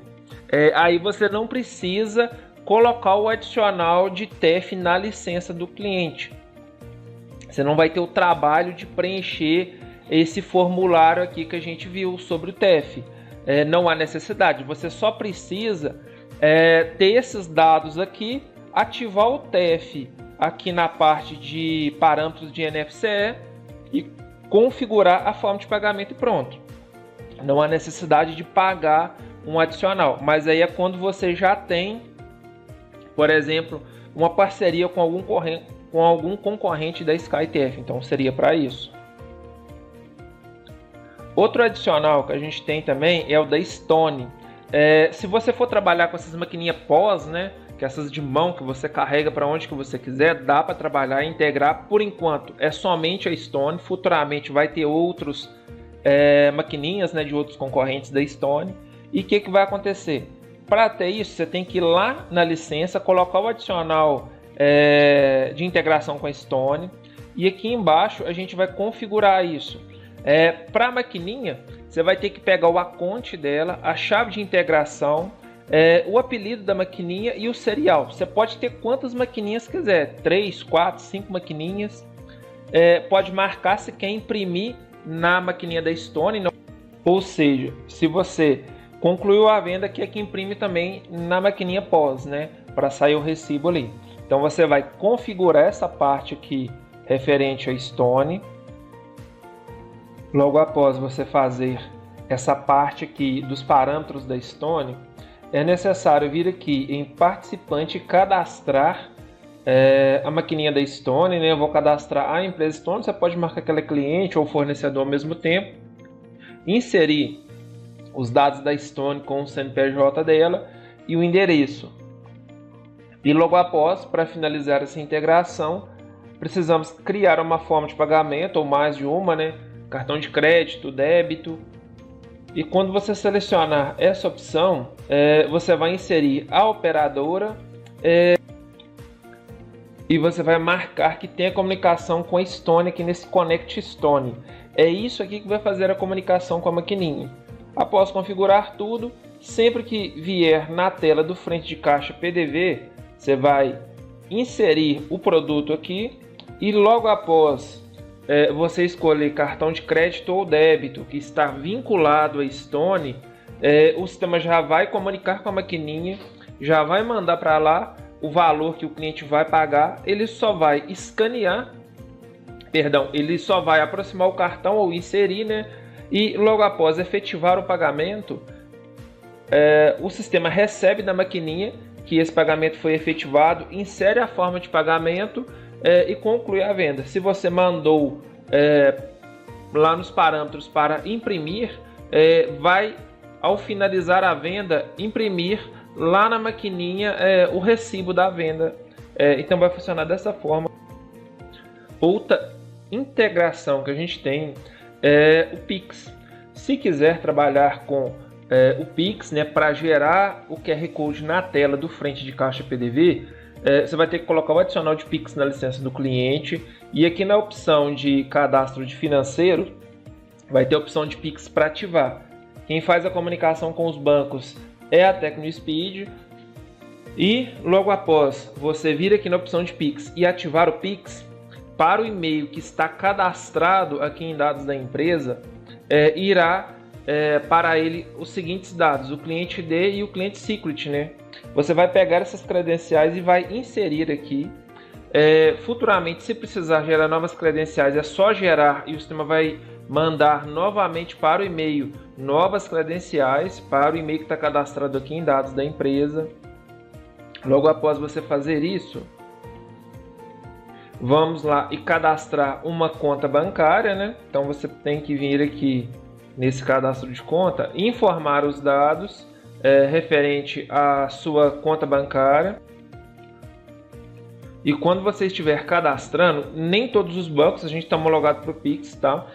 aí você não precisa colocar o adicional de TEF na licença do cliente. Você não vai ter o trabalho de preencher esse formulário aqui que a gente viu sobre o TEF. Não há necessidade, você só precisa ter esses dados aqui, ativar o TEF aqui na parte de parâmetros de NFCE e configurar a forma de pagamento e pronto. Não há necessidade de pagar um adicional, mas aí é quando você já tem, por exemplo, uma parceria com algum concorrente da SkyTEF, então seria para isso. Outro adicional que a gente tem também é o da Stone. Se você for trabalhar com essas maquininhas POS, né, que essas de mão que você carrega para onde que você quiser, dá para trabalhar e integrar. Por enquanto é somente a Stone, futuramente vai ter outros maquininhas, né, de outros concorrentes da Stone. E o que vai acontecer? Para ter isso, você tem que ir lá na licença, colocar o adicional de integração com a Stone, e aqui embaixo a gente vai configurar isso. Para a maquininha, você vai ter que pegar o aconte dela, a chave de integração, o apelido da maquininha e o serial. Você pode ter quantas maquininhas quiser, 3, 4, 5 maquininhas. Pode marcar se quer imprimir na maquininha da Stone, não. Ou seja, se você concluiu a venda, que é que imprime também na maquininha POS, né, para sair o recibo ali. Então você vai configurar essa parte aqui referente a Stone. Logo após você fazer essa parte aqui dos parâmetros da Stone, é necessário vir aqui em participante e cadastrar a maquininha da Stone, né? Eu vou cadastrar a empresa Stone, você pode marcar que ela é cliente ou fornecedor ao mesmo tempo, inserir os dados da Stone com o CNPJ dela e o endereço. E logo após, para finalizar essa integração, precisamos criar uma forma de pagamento, ou mais de uma, né? Cartão de crédito, débito. E quando você selecionar essa opção, você vai inserir a operadora e você vai marcar que tem a comunicação com a Stone aqui nesse Connect Stone. É isso aqui que vai fazer a comunicação com a maquininha. Após configurar tudo, sempre que vier na tela do frente de caixa PDV, você vai inserir o produto aqui e logo após você escolher cartão de crédito ou débito que está vinculado à Stone, o sistema já vai comunicar com a maquininha, já vai mandar para lá o valor que o cliente vai pagar, ele só vai escanear, ele só vai aproximar o cartão ou inserir, né? E logo após efetivar o pagamento, o sistema recebe da maquininha que esse pagamento foi efetivado, insere a forma de pagamento e conclui a venda. Se você mandou lá nos parâmetros para imprimir, vai, ao finalizar a venda, imprimir lá na maquininha o recibo da venda. Então vai funcionar dessa forma. Outra integração que a gente tem é o Pix. Se quiser trabalhar com o Pix, né, para gerar o QR Code na tela do frente de caixa PDV, você vai ter que colocar o adicional de Pix na licença do cliente, e aqui na opção de cadastro de financeiro vai ter a opção de Pix para ativar. Quem faz a comunicação com os bancos é a TecnoSpeed, e logo após você vir aqui na opção de Pix e ativar o Pix, para o e-mail que está cadastrado aqui em dados da empresa, irá para ele os seguintes dados: o cliente ID e o cliente secret, né? Você vai pegar essas credenciais e vai inserir aqui. Futuramente, se precisar gerar novas credenciais, é só gerar e o sistema vai mandar novamente para o e-mail novas credenciais para o e-mail que está cadastrado aqui em dados da empresa. Logo após você fazer isso, vamos lá e cadastrar uma conta bancária, né? Então você tem que vir aqui nesse cadastro de conta, informar os dados referente à sua conta bancária. E quando você estiver cadastrando, nem todos os bancos a gente está homologado para o Pix, tá?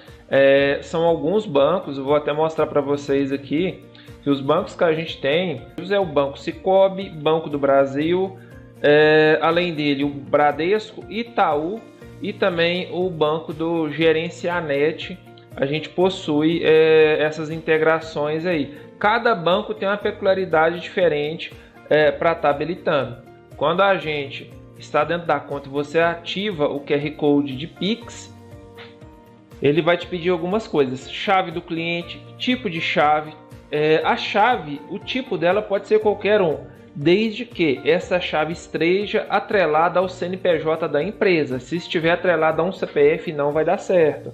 São alguns bancos, eu vou até mostrar para vocês aqui que os bancos que a gente tem é o Banco Sicoob, Banco do Brasil, além dele o Bradesco, Itaú e também o Banco do Gerencianet. A gente possui essas integrações aí. Cada banco tem uma peculiaridade diferente para estar habilitando. Quando a gente está dentro da conta, você ativa o QR Code de Pix, ele vai te pedir algumas coisas: chave do cliente, tipo de chave. A chave, o tipo dela pode ser qualquer um, desde que essa chave esteja atrelada ao CNPJ da empresa. Se estiver atrelada a um CPF, não vai dar certo.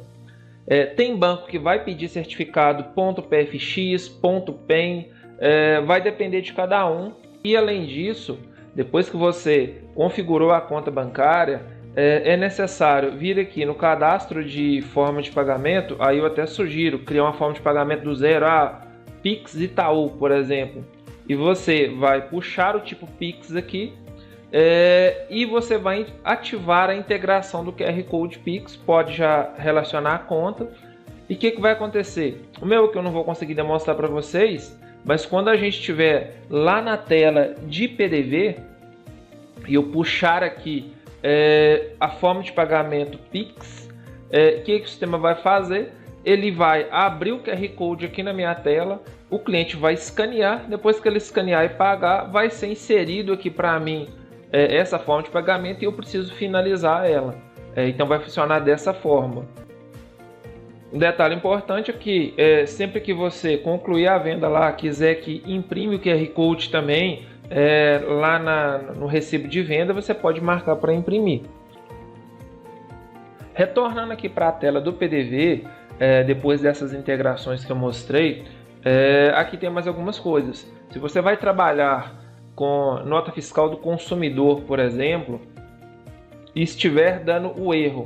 Tem banco que vai pedir certificado .pfx, .pen, vai depender de cada um. E além disso, depois que você configurou a conta bancária, é necessário vir aqui no cadastro de forma de pagamento. Aí eu até sugiro criar uma forma de pagamento do zero, Pix Itaú, por exemplo. E você vai puxar o tipo Pix aqui, e você vai ativar a integração do QR Code Pix. Pode já relacionar a conta. E o que vai acontecer? O meu que eu não vou conseguir demonstrar para vocês, mas quando a gente estiver lá na tela de PDV e eu puxar aqui a forma de pagamento Pix, o que o sistema vai fazer? Ele vai abrir o QR Code aqui na minha tela, o cliente vai escanear, depois que ele escanear e pagar, vai ser inserido aqui para mim essa forma de pagamento e eu preciso finalizar ela. Então vai funcionar dessa forma. Um detalhe importante é que sempre que você concluir a venda lá, quiser que imprime o QR Code também lá no recibo de venda, você pode marcar para imprimir. Retornando aqui para a tela do PDV, depois dessas integrações que eu mostrei, aqui tem mais algumas coisas. Se você vai trabalhar com nota fiscal do consumidor, por exemplo, e estiver dando o erro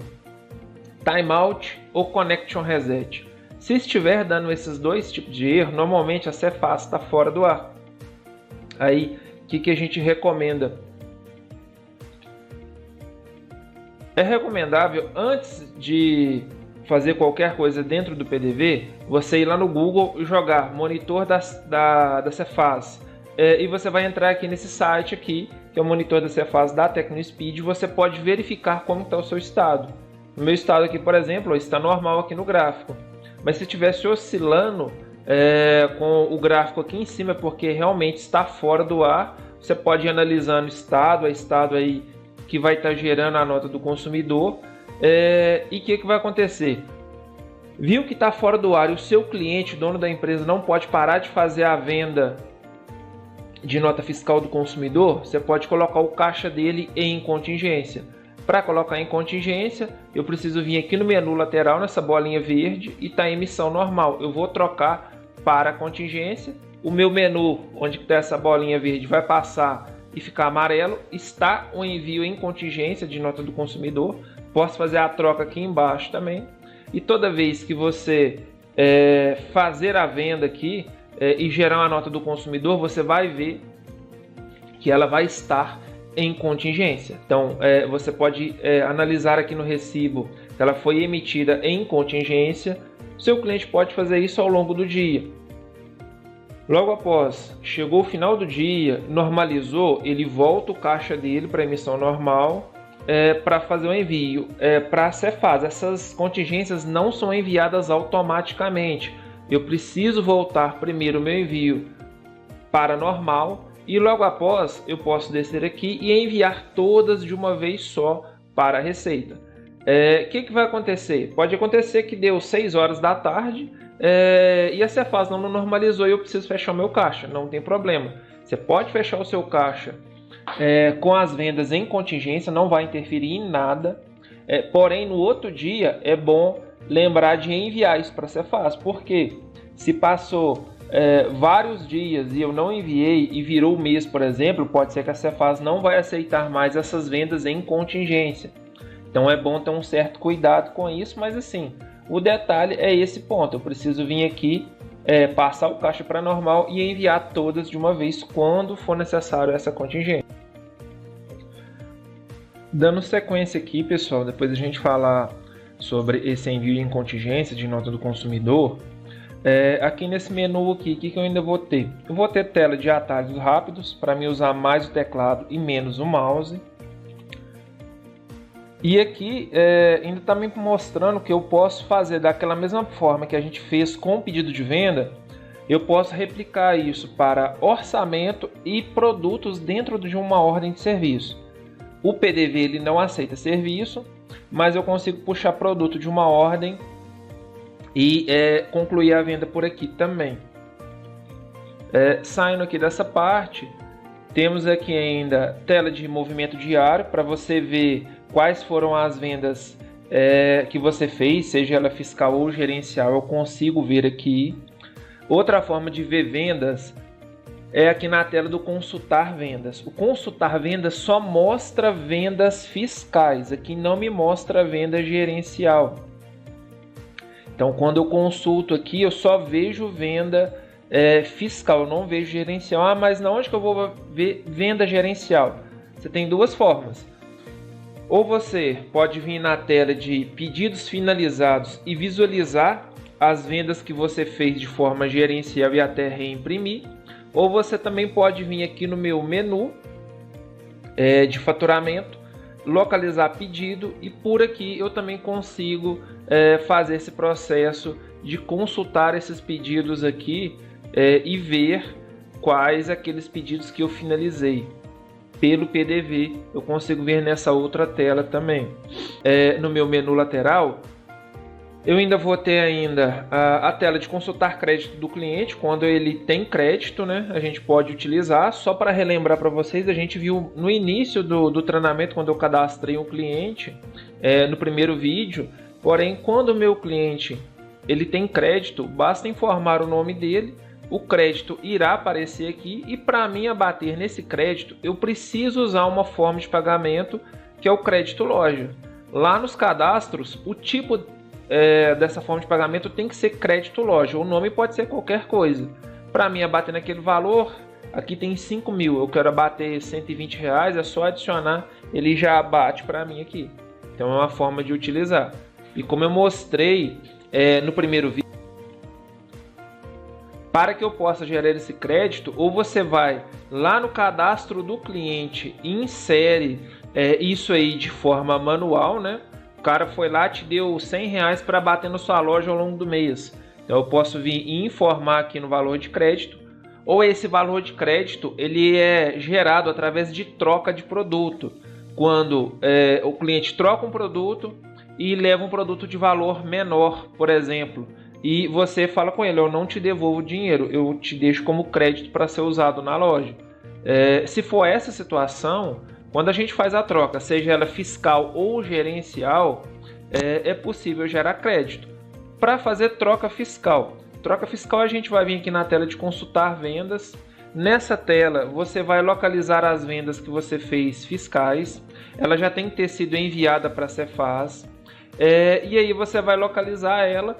timeout ou connection reset, se estiver dando esses dois tipos de erro, normalmente a Cefaz está fora do ar. Aí o que a gente recomenda? É recomendável, antes de fazer qualquer coisa dentro do PDV, você ir lá no Google e jogar monitor da Cefaz. E você vai entrar aqui nesse site aqui, que é o monitor da Cefaz da TecnoSpeed. Você pode verificar como está o seu estado. No meu estado aqui, por exemplo, está normal aqui no gráfico. Mas se estivesse oscilando com o gráfico aqui em cima, é porque realmente está fora do ar. Você pode ir analisando estado a estado aí que vai estar gerando a nota do consumidor. E o que vai acontecer? Viu que está fora do ar e o seu cliente, dono da empresa, não pode parar de fazer a venda de nota fiscal do consumidor, você pode colocar o caixa dele em contingência. Para colocar em contingência, eu preciso vir aqui no menu lateral, nessa bolinha verde, e está em emissão normal. Eu vou trocar para contingência. O meu menu, onde está essa bolinha verde, vai passar e ficar amarelo. Está o envio em contingência de nota do consumidor. Posso fazer a troca aqui embaixo também. E toda vez que você fazer a venda aqui e gerar uma nota do consumidor, você vai ver que ela vai estar em contingência. Então, você pode analisar aqui no recibo que ela foi emitida em contingência. Seu cliente pode fazer isso ao longo do dia. Logo após, chegou o final do dia, normalizou, ele volta o caixa dele para emissão normal para fazer o envio para a Cefaz. Essas contingências não são enviadas automaticamente. Eu preciso voltar primeiro o meu envio para normal e logo após eu posso descer aqui e enviar todas de uma vez só para a Receita. Que vai acontecer? Pode acontecer que deu 6 horas da tarde e a Cefaz não normalizou e eu preciso fechar o meu caixa. Não tem problema. Você pode fechar o seu caixa com as vendas em contingência, não vai interferir em nada. Porém, no outro dia é bom lembrar de enviar isso para a Cefaz, porque se passou vários dias e eu não enviei e virou o mês, por exemplo, pode ser que a Cefaz não vai aceitar mais essas vendas em contingência. Então é bom ter um certo cuidado com isso, mas assim, o detalhe é esse ponto. Eu preciso vir aqui, passar o caixa para normal e enviar todas de uma vez quando for necessário essa contingência. Dando sequência aqui, pessoal, depois a gente falar sobre esse envio em contingência de nota do consumidor. Aqui nesse menu aqui, o que eu ainda vou ter? Eu vou ter tela de atalhos rápidos para me usar mais o teclado e menos o mouse. E aqui ainda está me mostrando que eu posso fazer daquela mesma forma que a gente fez com o pedido de venda. Eu posso replicar isso para orçamento e produtos dentro de uma ordem de serviço. O PDV ele não aceita serviço, mas eu consigo puxar produto de uma ordem e concluir a venda por aqui também. Saindo aqui dessa parte, temos aqui ainda tela de movimento diário para você ver quais foram as vendas que você fez, seja ela fiscal ou gerencial. Eu consigo ver aqui. Outra forma de ver vendas é aqui na tela do consultar vendas. O consultar vendas só mostra vendas fiscais, aqui não me mostra venda gerencial. Então, quando eu consulto aqui, eu só vejo venda fiscal, eu não vejo gerencial. Mas na onde que eu vou ver venda gerencial? Você tem duas formas. Ou você pode vir na tela de pedidos finalizados e visualizar as vendas que você fez de forma gerencial e até reimprimir. Ou você também pode vir aqui no meu menu de faturamento, localizar pedido e por aqui eu também consigo fazer esse processo de consultar esses pedidos aqui e ver quais aqueles pedidos que eu finalizei. Pelo PDV eu consigo ver nessa outra tela também. No meu menu lateral eu ainda vou ter ainda a tela de consultar crédito do cliente. Quando ele tem crédito, né, a gente pode utilizar. Só para relembrar para vocês, a gente viu no início do treinamento, quando eu cadastrei um cliente, no primeiro vídeo. Porém, quando o meu cliente ele tem crédito, basta informar o nome dele, o crédito irá aparecer aqui e para mim abater nesse crédito, eu preciso usar uma forma de pagamento que é o crédito loja. Lá nos cadastros, o tipo dessa forma de pagamento tem que ser crédito loja. O nome pode ser qualquer coisa. Para mim abater naquele valor, aqui tem 5 mil, eu quero abater R$120, é só adicionar, ele já abate para mim aqui. Então é uma forma de utilizar. E como eu mostrei no primeiro vídeo, para que eu possa gerar esse crédito, ou você vai lá no cadastro do cliente e insere isso aí de forma manual, né? O cara foi lá, te deu R$100 para bater na sua loja ao longo do mês. Então eu posso vir e informar aqui no valor de crédito, ou esse valor de crédito ele é gerado através de troca de produto. Quando o cliente troca um produto e leva um produto de valor menor, por exemplo, e você fala com ele, eu não te devolvo o dinheiro, eu te deixo como crédito para ser usado na loja. Se for essa situação, quando a gente faz a troca, seja ela fiscal ou gerencial, é possível gerar crédito. Para fazer troca fiscal, a gente vai vir aqui na tela de consultar vendas. Nessa tela você vai localizar as vendas que você fez fiscais, ela já tem que ter sido enviada para a Cefaz, e aí você vai localizar ela.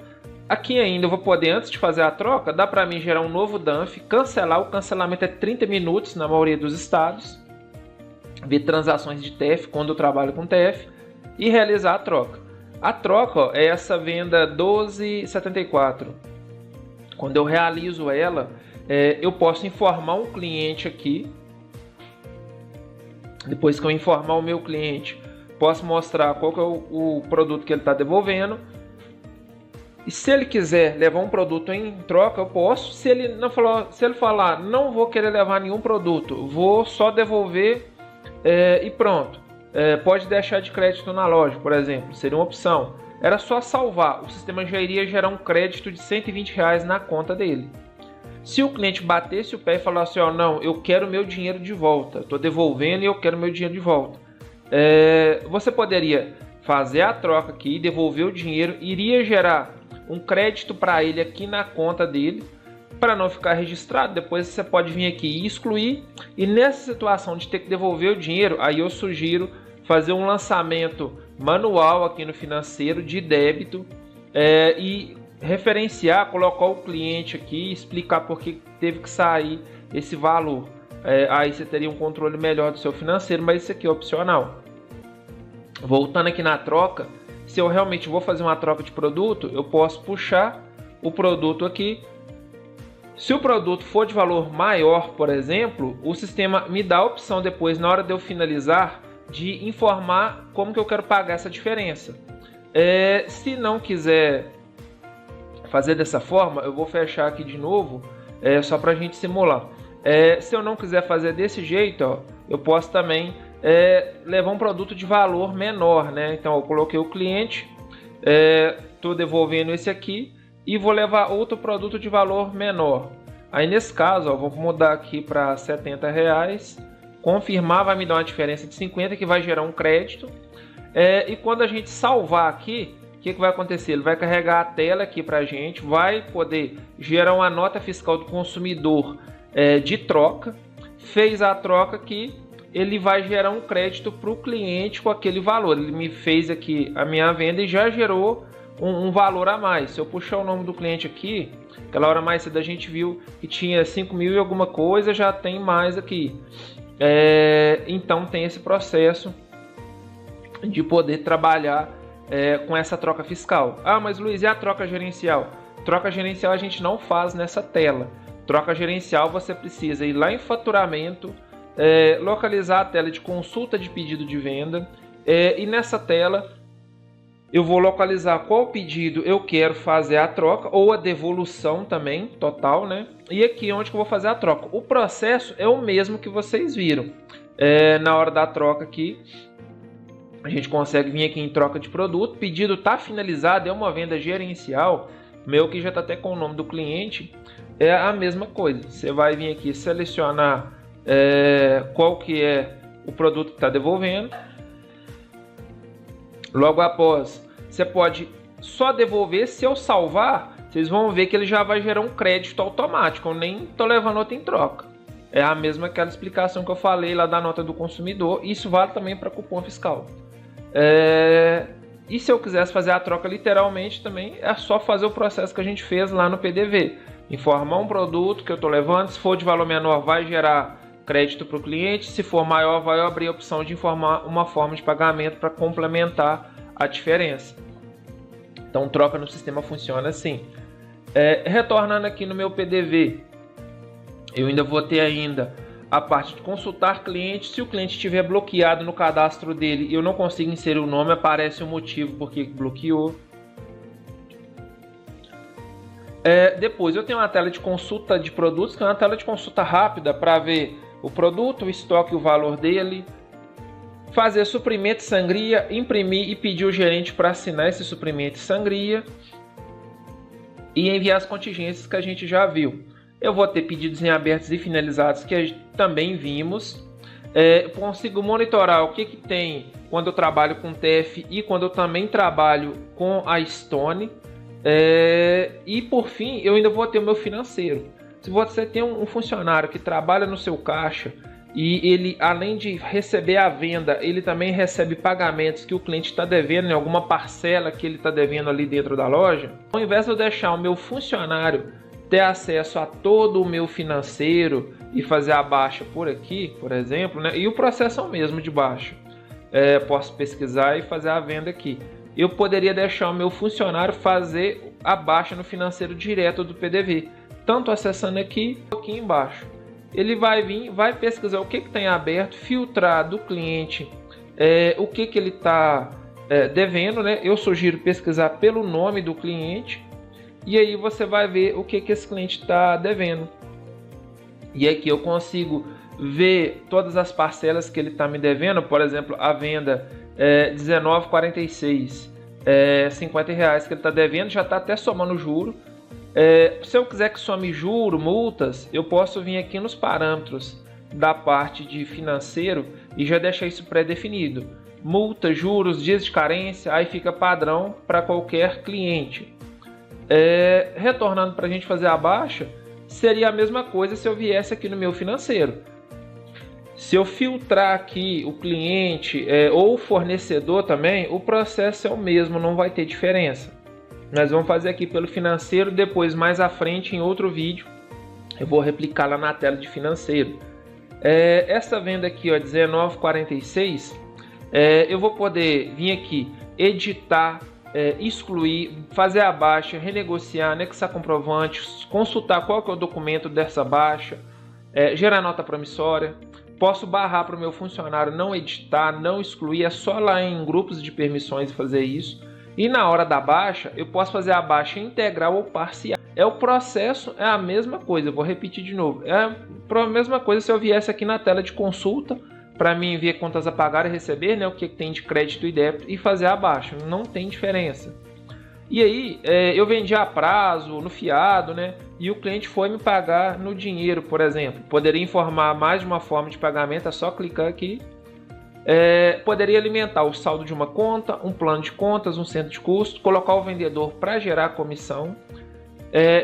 Aqui ainda eu vou poder, antes de fazer a troca, dá para mim gerar um novo DANF, cancelar, o cancelamento é 30 minutos na maioria dos estados, ver transações de TEF quando eu trabalho com TEF e realizar a troca. A troca é essa venda 12,74. Quando eu realizo ela, eu posso informar um cliente aqui. Depois que eu informar o meu cliente, posso mostrar qual que é o produto que ele está devolvendo. E se ele quiser levar um produto em troca, eu posso. Se ele falar, não vou querer levar nenhum produto, vou só devolver e pronto. Pode deixar de crédito na loja, por exemplo, seria uma opção. Era só salvar, o sistema já iria gerar um crédito de R$120 na conta dele. Se o cliente batesse o pé e falasse, não, eu quero meu dinheiro de volta, estou devolvendo e eu quero meu dinheiro de volta, você poderia fazer a troca aqui, devolver o dinheiro, iria gerar um crédito para ele aqui na conta dele, para não ficar registrado. Depois você pode vir aqui e excluir, e nessa situação de ter que devolver o dinheiro, aí eu sugiro fazer um lançamento manual aqui no financeiro de débito e referenciar, colocar o cliente aqui, explicar por que teve que sair esse valor. Aí você teria um controle melhor do seu financeiro, mas isso aqui é opcional. Voltando aqui na troca, se eu realmente vou fazer uma troca de produto, eu posso puxar o produto aqui. Se o produto for de valor maior, por exemplo, o sistema me dá a opção depois, na hora de eu finalizar, de informar como que eu quero pagar essa diferença. Se não quiser fazer dessa forma, eu vou fechar aqui de novo, só para a gente simular. Se eu não quiser fazer desse jeito, eu posso também levar um produto de valor menor, né? Então eu coloquei o cliente, estou devolvendo esse aqui e vou levar outro produto de valor menor. Aí nesse caso, vou mudar aqui para R$70, confirmar, vai me dar uma diferença de 50 que vai gerar um crédito. E quando a gente salvar aqui, o que vai acontecer? Ele vai carregar a tela aqui para a gente, vai poder gerar uma nota fiscal do consumidor de troca. Fez a troca aqui, ele vai gerar um crédito para o cliente com aquele valor. Ele me fez aqui a minha venda e já gerou um valor a mais. Se eu puxar o nome do cliente aqui, aquela hora mais cedo a gente viu que tinha 5 mil e alguma coisa, já tem mais aqui. Então tem esse processo de poder trabalhar com essa troca fiscal. Mas Luiz, e a troca gerencial? Troca gerencial a gente não faz nessa tela. Troca gerencial você precisa ir lá em faturamento, localizar a tela de consulta de pedido de venda, e nessa tela eu vou localizar qual pedido eu quero fazer a troca ou a devolução também, total, né? E aqui onde que eu vou fazer a troca. O processo é o mesmo que vocês viram. Na hora da troca aqui, a gente consegue vir aqui em troca de produto, pedido está finalizado, é uma venda gerencial, meu que já está até com o nome do cliente, é a mesma coisa. Você vai vir aqui selecionar qual que é o produto que está devolvendo. Logo após, você pode só devolver. Se eu salvar, vocês vão ver que ele já vai gerar um crédito automático. Eu nem estou levando outra em troca. É a mesma aquela explicação que eu falei lá da nota do consumidor. Isso vale também para cupom fiscal. E se eu quisesse fazer a troca literalmente também, é só fazer o processo que a gente fez lá no PDV. Informar um produto que eu estou levando. Se for de valor menor, vai gerar crédito para o cliente. Se for maior, vai abrir a opção de informar uma forma de pagamento para complementar a diferença. Então, troca no sistema funciona assim. Retornando aqui no meu PDV, eu ainda vou ter a parte de consultar cliente. Se o cliente estiver bloqueado no cadastro dele e eu não consigo inserir o nome, aparece o motivo por que bloqueou. Depois eu tenho uma tela de consulta de produtos, que é uma tela de consulta rápida para ver o produto, o estoque e o valor dele. Fazer suprimento de sangria, imprimir e pedir o gerente para assinar esse suprimento de sangria. E enviar as contingências que a gente já viu. Eu vou ter pedidos em abertos e finalizados que também vimos. Consigo monitorar o que tem quando eu trabalho com TF e quando eu também trabalho com a Stone. E por fim, eu ainda vou ter o meu financeiro. Se você tem um funcionário que trabalha no seu caixa e ele, além de receber a venda, ele também recebe pagamentos que o cliente está devendo em alguma parcela que ele está devendo ali dentro da loja, ao invés de eu deixar o meu funcionário ter acesso a todo o meu financeiro e fazer a baixa por aqui, por exemplo, né? E o processo é o mesmo de baixa. Posso pesquisar e fazer a venda aqui. Eu poderia deixar o meu funcionário fazer a baixa no financeiro direto do PDV, tanto acessando aqui embaixo. Ele vai vir, vai pesquisar o que tem aberto, filtrar do cliente o que ele está devendo, né? Eu sugiro pesquisar pelo nome do cliente e aí você vai ver o que esse cliente está devendo. E aqui eu consigo ver todas as parcelas que ele está me devendo. Por exemplo, a venda R$19,46, R$50 que ele está devendo, já está até somando juro. Se eu quiser que some juro, multas, eu posso vir aqui nos parâmetros da parte de financeiro e já deixar isso pré-definido. Multa, juros, dias de carência, aí fica padrão para qualquer cliente. Retornando para a gente fazer a baixa, seria a mesma coisa se eu viesse aqui no meu financeiro. Se eu filtrar aqui o cliente ou o fornecedor também, o processo é o mesmo, não vai ter diferença. Nós vamos fazer aqui pelo financeiro, depois mais à frente em outro vídeo eu vou replicar lá na tela de financeiro. Essa venda aqui, ó, R$19,46, eu vou poder vir aqui, editar, excluir, fazer a baixa, renegociar, anexar comprovantes, consultar qual que é o documento dessa baixa, gerar nota promissória. Posso barrar para o meu funcionário não editar, não excluir, é só lá em grupos de permissões fazer isso. E na hora da baixa, eu posso fazer a baixa integral ou parcial. O processo é a mesma coisa, eu vou repetir de novo. É a mesma coisa se eu viesse aqui na tela de consulta, para mim ver contas a pagar e receber, né, o que tem de crédito e débito, e fazer a baixa. Não tem diferença. E aí, eu vendi a prazo, no fiado, né, e o cliente foi me pagar no dinheiro, por exemplo. Poderia informar mais de uma forma de pagamento, é só clicar aqui. Poderia alimentar o saldo de uma conta, um plano de contas, um centro de custo, colocar o vendedor para gerar comissão,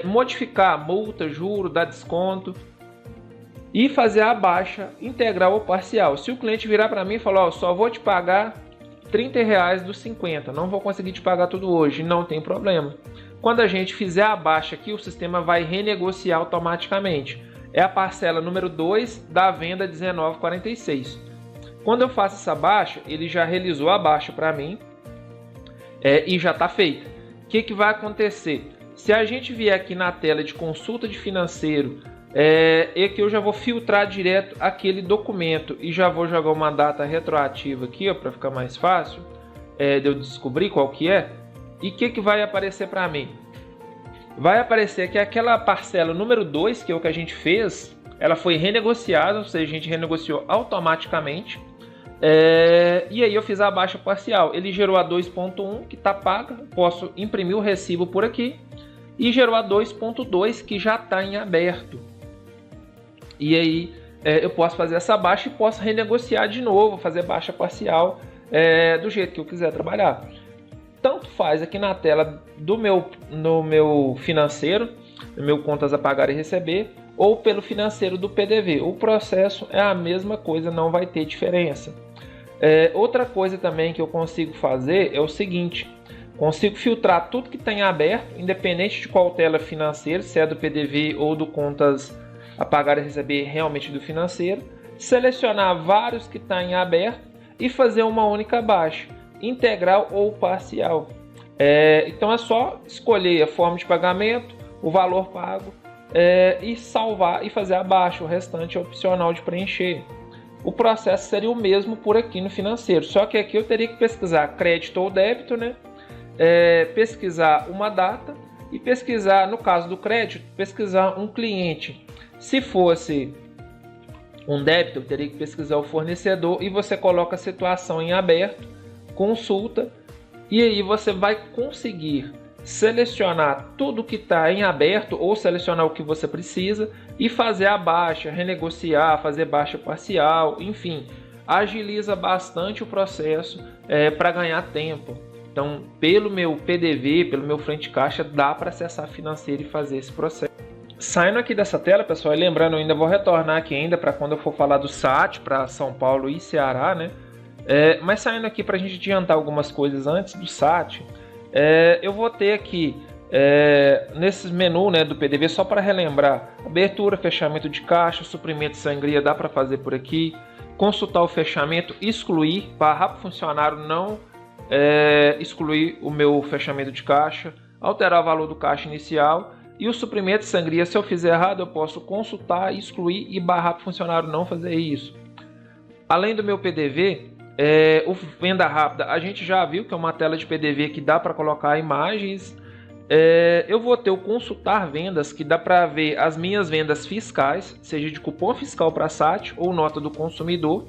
modificar a multa, juro, dar desconto e fazer a baixa integral ou parcial. Se o cliente virar para mim e falar, só vou te pagar R$30 dos 50, não vou conseguir te pagar tudo hoje, não tem problema. Quando a gente fizer a baixa aqui, o sistema vai renegociar automaticamente. É a parcela número 2 da venda R$19,46. Quando eu faço essa baixa, ele já realizou a baixa para mim e já está feita. O que vai acontecer? Se a gente vier aqui na tela de consulta de financeiro, que eu já vou filtrar direto aquele documento e já vou jogar uma data retroativa aqui para ficar mais fácil de eu descobrir qual que é. E o que vai aparecer para mim? Vai aparecer que aquela parcela número 2, que é o que a gente fez, ela foi renegociada, ou seja, a gente renegociou automaticamente. E aí eu fiz a baixa parcial. Ele gerou a 2.1 que está paga, posso imprimir o recibo por aqui. E gerou a 2.2 que já está em aberto. E aí eu posso fazer essa baixa e posso renegociar de novo, fazer baixa parcial do jeito que eu quiser trabalhar. Tanto faz aqui na tela no meu financeiro, no meu contas a pagar e receber, ou pelo financeiro do PDV. O processo é a mesma coisa, não vai ter diferença. Outra coisa também que eu consigo fazer é o seguinte: consigo filtrar tudo que tem aberto, independente de qual tela financeira, se é do PDV ou do contas a pagar e receber realmente do financeiro, selecionar vários que estão em aberto e fazer uma única baixa, integral ou parcial. Então é só escolher a forma de pagamento, o valor pago e salvar e fazer a baixa, o restante é opcional de preencher. O processo seria o mesmo por aqui no financeiro, só que aqui eu teria que pesquisar crédito ou débito, né? Pesquisar uma data e pesquisar, no caso do crédito, pesquisar um cliente. Se fosse um débito, eu teria que pesquisar o fornecedor e você coloca a situação em aberto, consulta e aí você vai conseguir selecionar tudo que está em aberto ou selecionar o que você precisa e fazer a baixa, renegociar, fazer baixa parcial, enfim, agiliza bastante o processo para ganhar tempo. Então, pelo meu PDV, pelo meu frente de caixa, dá para acessar financeiro e fazer esse processo. Saindo aqui dessa tela, pessoal, e lembrando, eu ainda vou retornar aqui ainda para quando eu for falar do SAT para São Paulo e Ceará, né? Mas saindo aqui para a gente adiantar algumas coisas antes do SAT, eu vou ter aqui nesse menu, né, do PDV, só para relembrar, abertura, fechamento de caixa, suprimento de sangria, dá para fazer por aqui, consultar o fechamento, excluir, para o funcionário não excluir o meu fechamento de caixa, alterar o valor do caixa inicial. E o suprimento de sangria, se eu fizer errado, eu posso consultar, excluir e barrar para o funcionário não fazer isso. Além do meu PDV, o venda rápida, a gente já viu que é uma tela de PDV que dá para colocar imagens. Eu vou ter o consultar vendas, que dá para ver as minhas vendas fiscais, seja de cupom fiscal para SAT ou nota do consumidor.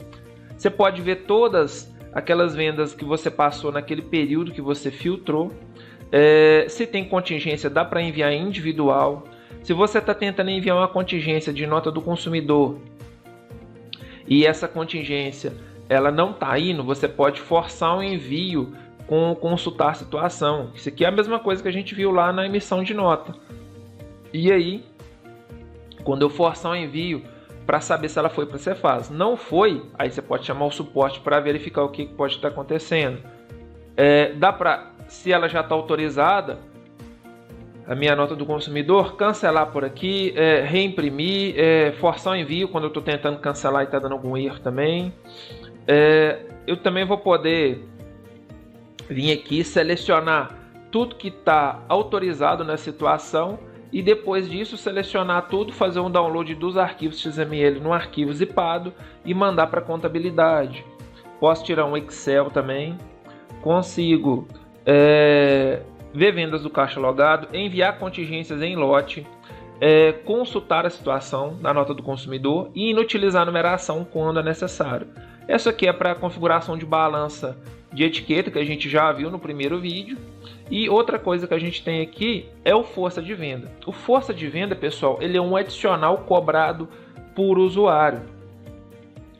Você pode ver todas aquelas vendas que você passou naquele período que você filtrou. Se tem contingência, dá para enviar individual. Se você está tentando enviar uma contingência de nota do consumidor e essa contingência ela não está indo, você pode forçar um envio com consultar situação. Isso aqui é a mesma coisa que a gente viu lá na emissão de nota. E aí, quando eu forçar um envio para saber se ela foi para você faz, não foi, aí você pode chamar o suporte para verificar o que pode estar acontecendo. Dá para, se ela já está autorizada, a minha nota do consumidor, cancelar por aqui, reimprimir, forçar o envio quando eu estou tentando cancelar e está dando algum erro também. Eu também vou poder vir aqui selecionar tudo que está autorizado na situação e depois disso selecionar tudo, fazer um download dos arquivos XML no arquivo zipado e mandar para a contabilidade. Posso tirar um Excel também. Consigo ver vendas do caixa logado, enviar contingências em lote, consultar a situação da nota do consumidor e inutilizar a numeração quando é necessário. Essa aqui é para configuração de balança de etiqueta, que a gente já viu no primeiro vídeo. E outra coisa que a gente tem aqui é o força de venda. O força de venda, pessoal, ele é um adicional cobrado por usuário.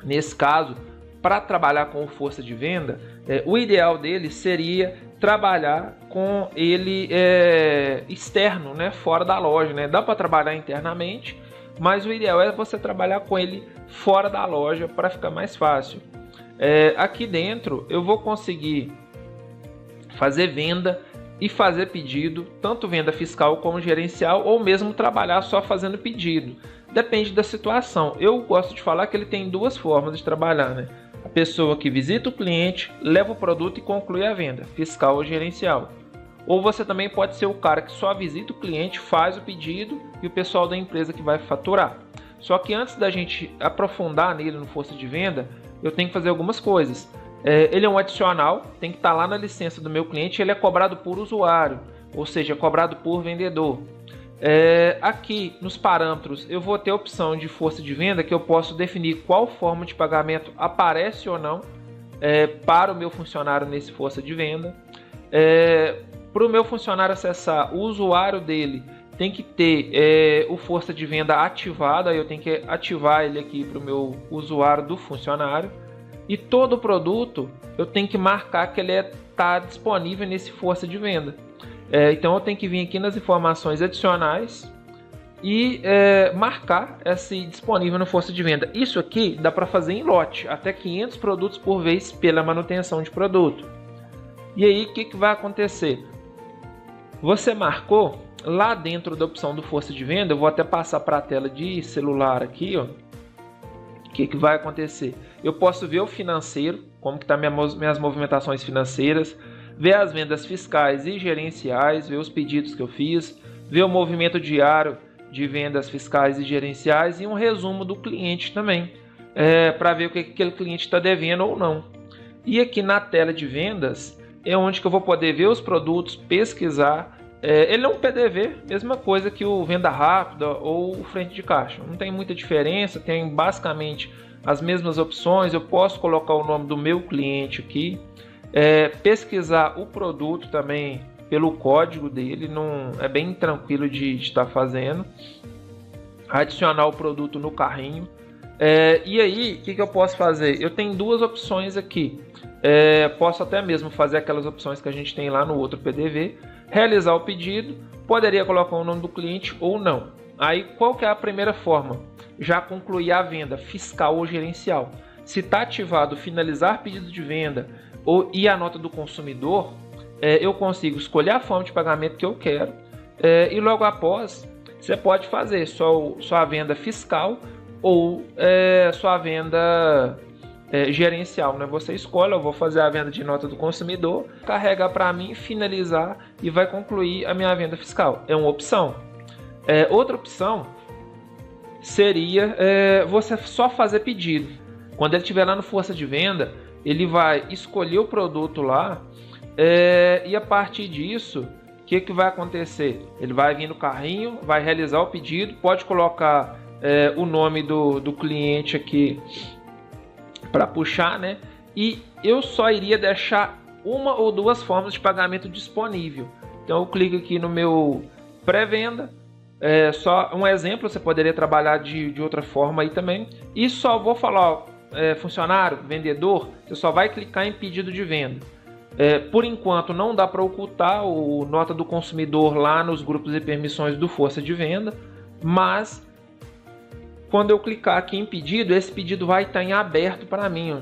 Nesse caso, para trabalhar com o força de venda, o ideal dele seria trabalhar com ele externo, né, fora da loja, né? Dá para trabalhar internamente, mas o ideal é você trabalhar com ele fora da loja para ficar mais fácil. Aqui dentro eu vou conseguir fazer venda e fazer pedido, tanto venda fiscal como gerencial, ou mesmo trabalhar só fazendo pedido. Depende da situação. Eu gosto de falar que ele tem duas formas de trabalhar, né? A pessoa que visita o cliente, leva o produto e conclui a venda, fiscal ou gerencial. Ou você também pode ser o cara que só visita o cliente, faz o pedido e o pessoal da empresa que vai faturar. Só que antes da gente aprofundar nele no força de venda, eu tenho que fazer algumas coisas. Ele é um adicional, tem que estar lá na licença do meu cliente, ele é cobrado por usuário, ou seja, cobrado por vendedor. Aqui nos parâmetros eu vou ter a opção de força de venda, que eu posso definir qual forma de pagamento aparece ou não para o meu funcionário nesse força de venda. Para o meu funcionário acessar, o usuário dele tem que ter o força de venda ativado, aí eu tenho que ativar ele aqui para o meu usuário do funcionário. E todo produto eu tenho que marcar que ele está disponível nesse força de venda. Então eu tenho que vir aqui nas informações adicionais e marcar esse disponível no força de venda. Isso aqui dá para fazer em lote, até 500 produtos por vez pela manutenção de produto. E aí o que vai acontecer? Você marcou, lá dentro da opção do força de venda, eu vou até passar para a tela de celular aqui, ó. O que vai acontecer? Eu posso ver o financeiro, como que tá minhas movimentações financeiras, ver as vendas fiscais e gerenciais, ver os pedidos que eu fiz, ver o movimento diário de vendas fiscais e gerenciais e um resumo do cliente também, para ver o que aquele cliente está devendo ou não. E aqui na tela de vendas é onde que eu vou poder ver os produtos, pesquisar. Ele é um PDV, mesma coisa que o Venda Rápida ou o Frente de Caixa. Não tem muita diferença, tem basicamente as mesmas opções. Eu posso colocar o nome do meu cliente aqui, pesquisar o produto também pelo código dele, não, é bem tranquilo de estar fazendo. Adicionar o produto no carrinho. E aí, o que eu posso fazer? Eu tenho duas opções aqui. Posso até mesmo fazer aquelas opções que a gente tem lá no outro PDV. Realizar o pedido, poderia colocar o nome do cliente ou não. Aí, qual que é a primeira forma? Já concluir a venda fiscal ou gerencial. Se está ativado finalizar pedido de venda e a nota do consumidor, eu consigo escolher a forma de pagamento que eu quero e logo após você pode fazer sua venda fiscal ou sua venda gerencial, né? Você escolhe, eu vou fazer a venda de nota do consumidor, carregar para mim, finalizar e vai concluir a minha venda fiscal. É uma opção. Outra opção seria você só fazer pedido. Quando ele estiver lá no força de venda, ele vai escolher o produto lá e a partir disso, o que vai acontecer? Ele vai vir no carrinho, vai realizar o pedido, pode colocar o nome do cliente aqui para puxar, né? E eu só iria deixar uma ou duas formas de pagamento disponível. Então eu clico aqui no meu pré-venda. Só um exemplo, você poderia trabalhar de outra forma aí também. E só vou falar, funcionário, vendedor, você só vai clicar em pedido de venda. Por enquanto não dá para ocultar o nota do consumidor lá nos grupos e permissões do força de venda, mas quando eu clicar aqui em pedido, esse pedido vai estar em aberto para mim. Ó.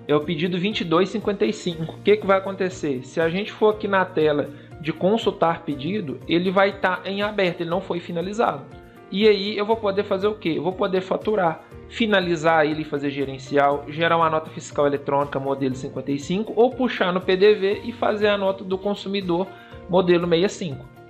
É o pedido 2255. O que vai acontecer? Se a gente for aqui na tela de consultar pedido, ele vai estar em aberto, ele não foi finalizado. E aí eu vou poder fazer o quê? Eu vou poder faturar, finalizar ele e fazer gerencial, gerar uma nota fiscal eletrônica modelo 55 ou puxar no PDV e fazer a nota do consumidor modelo 65.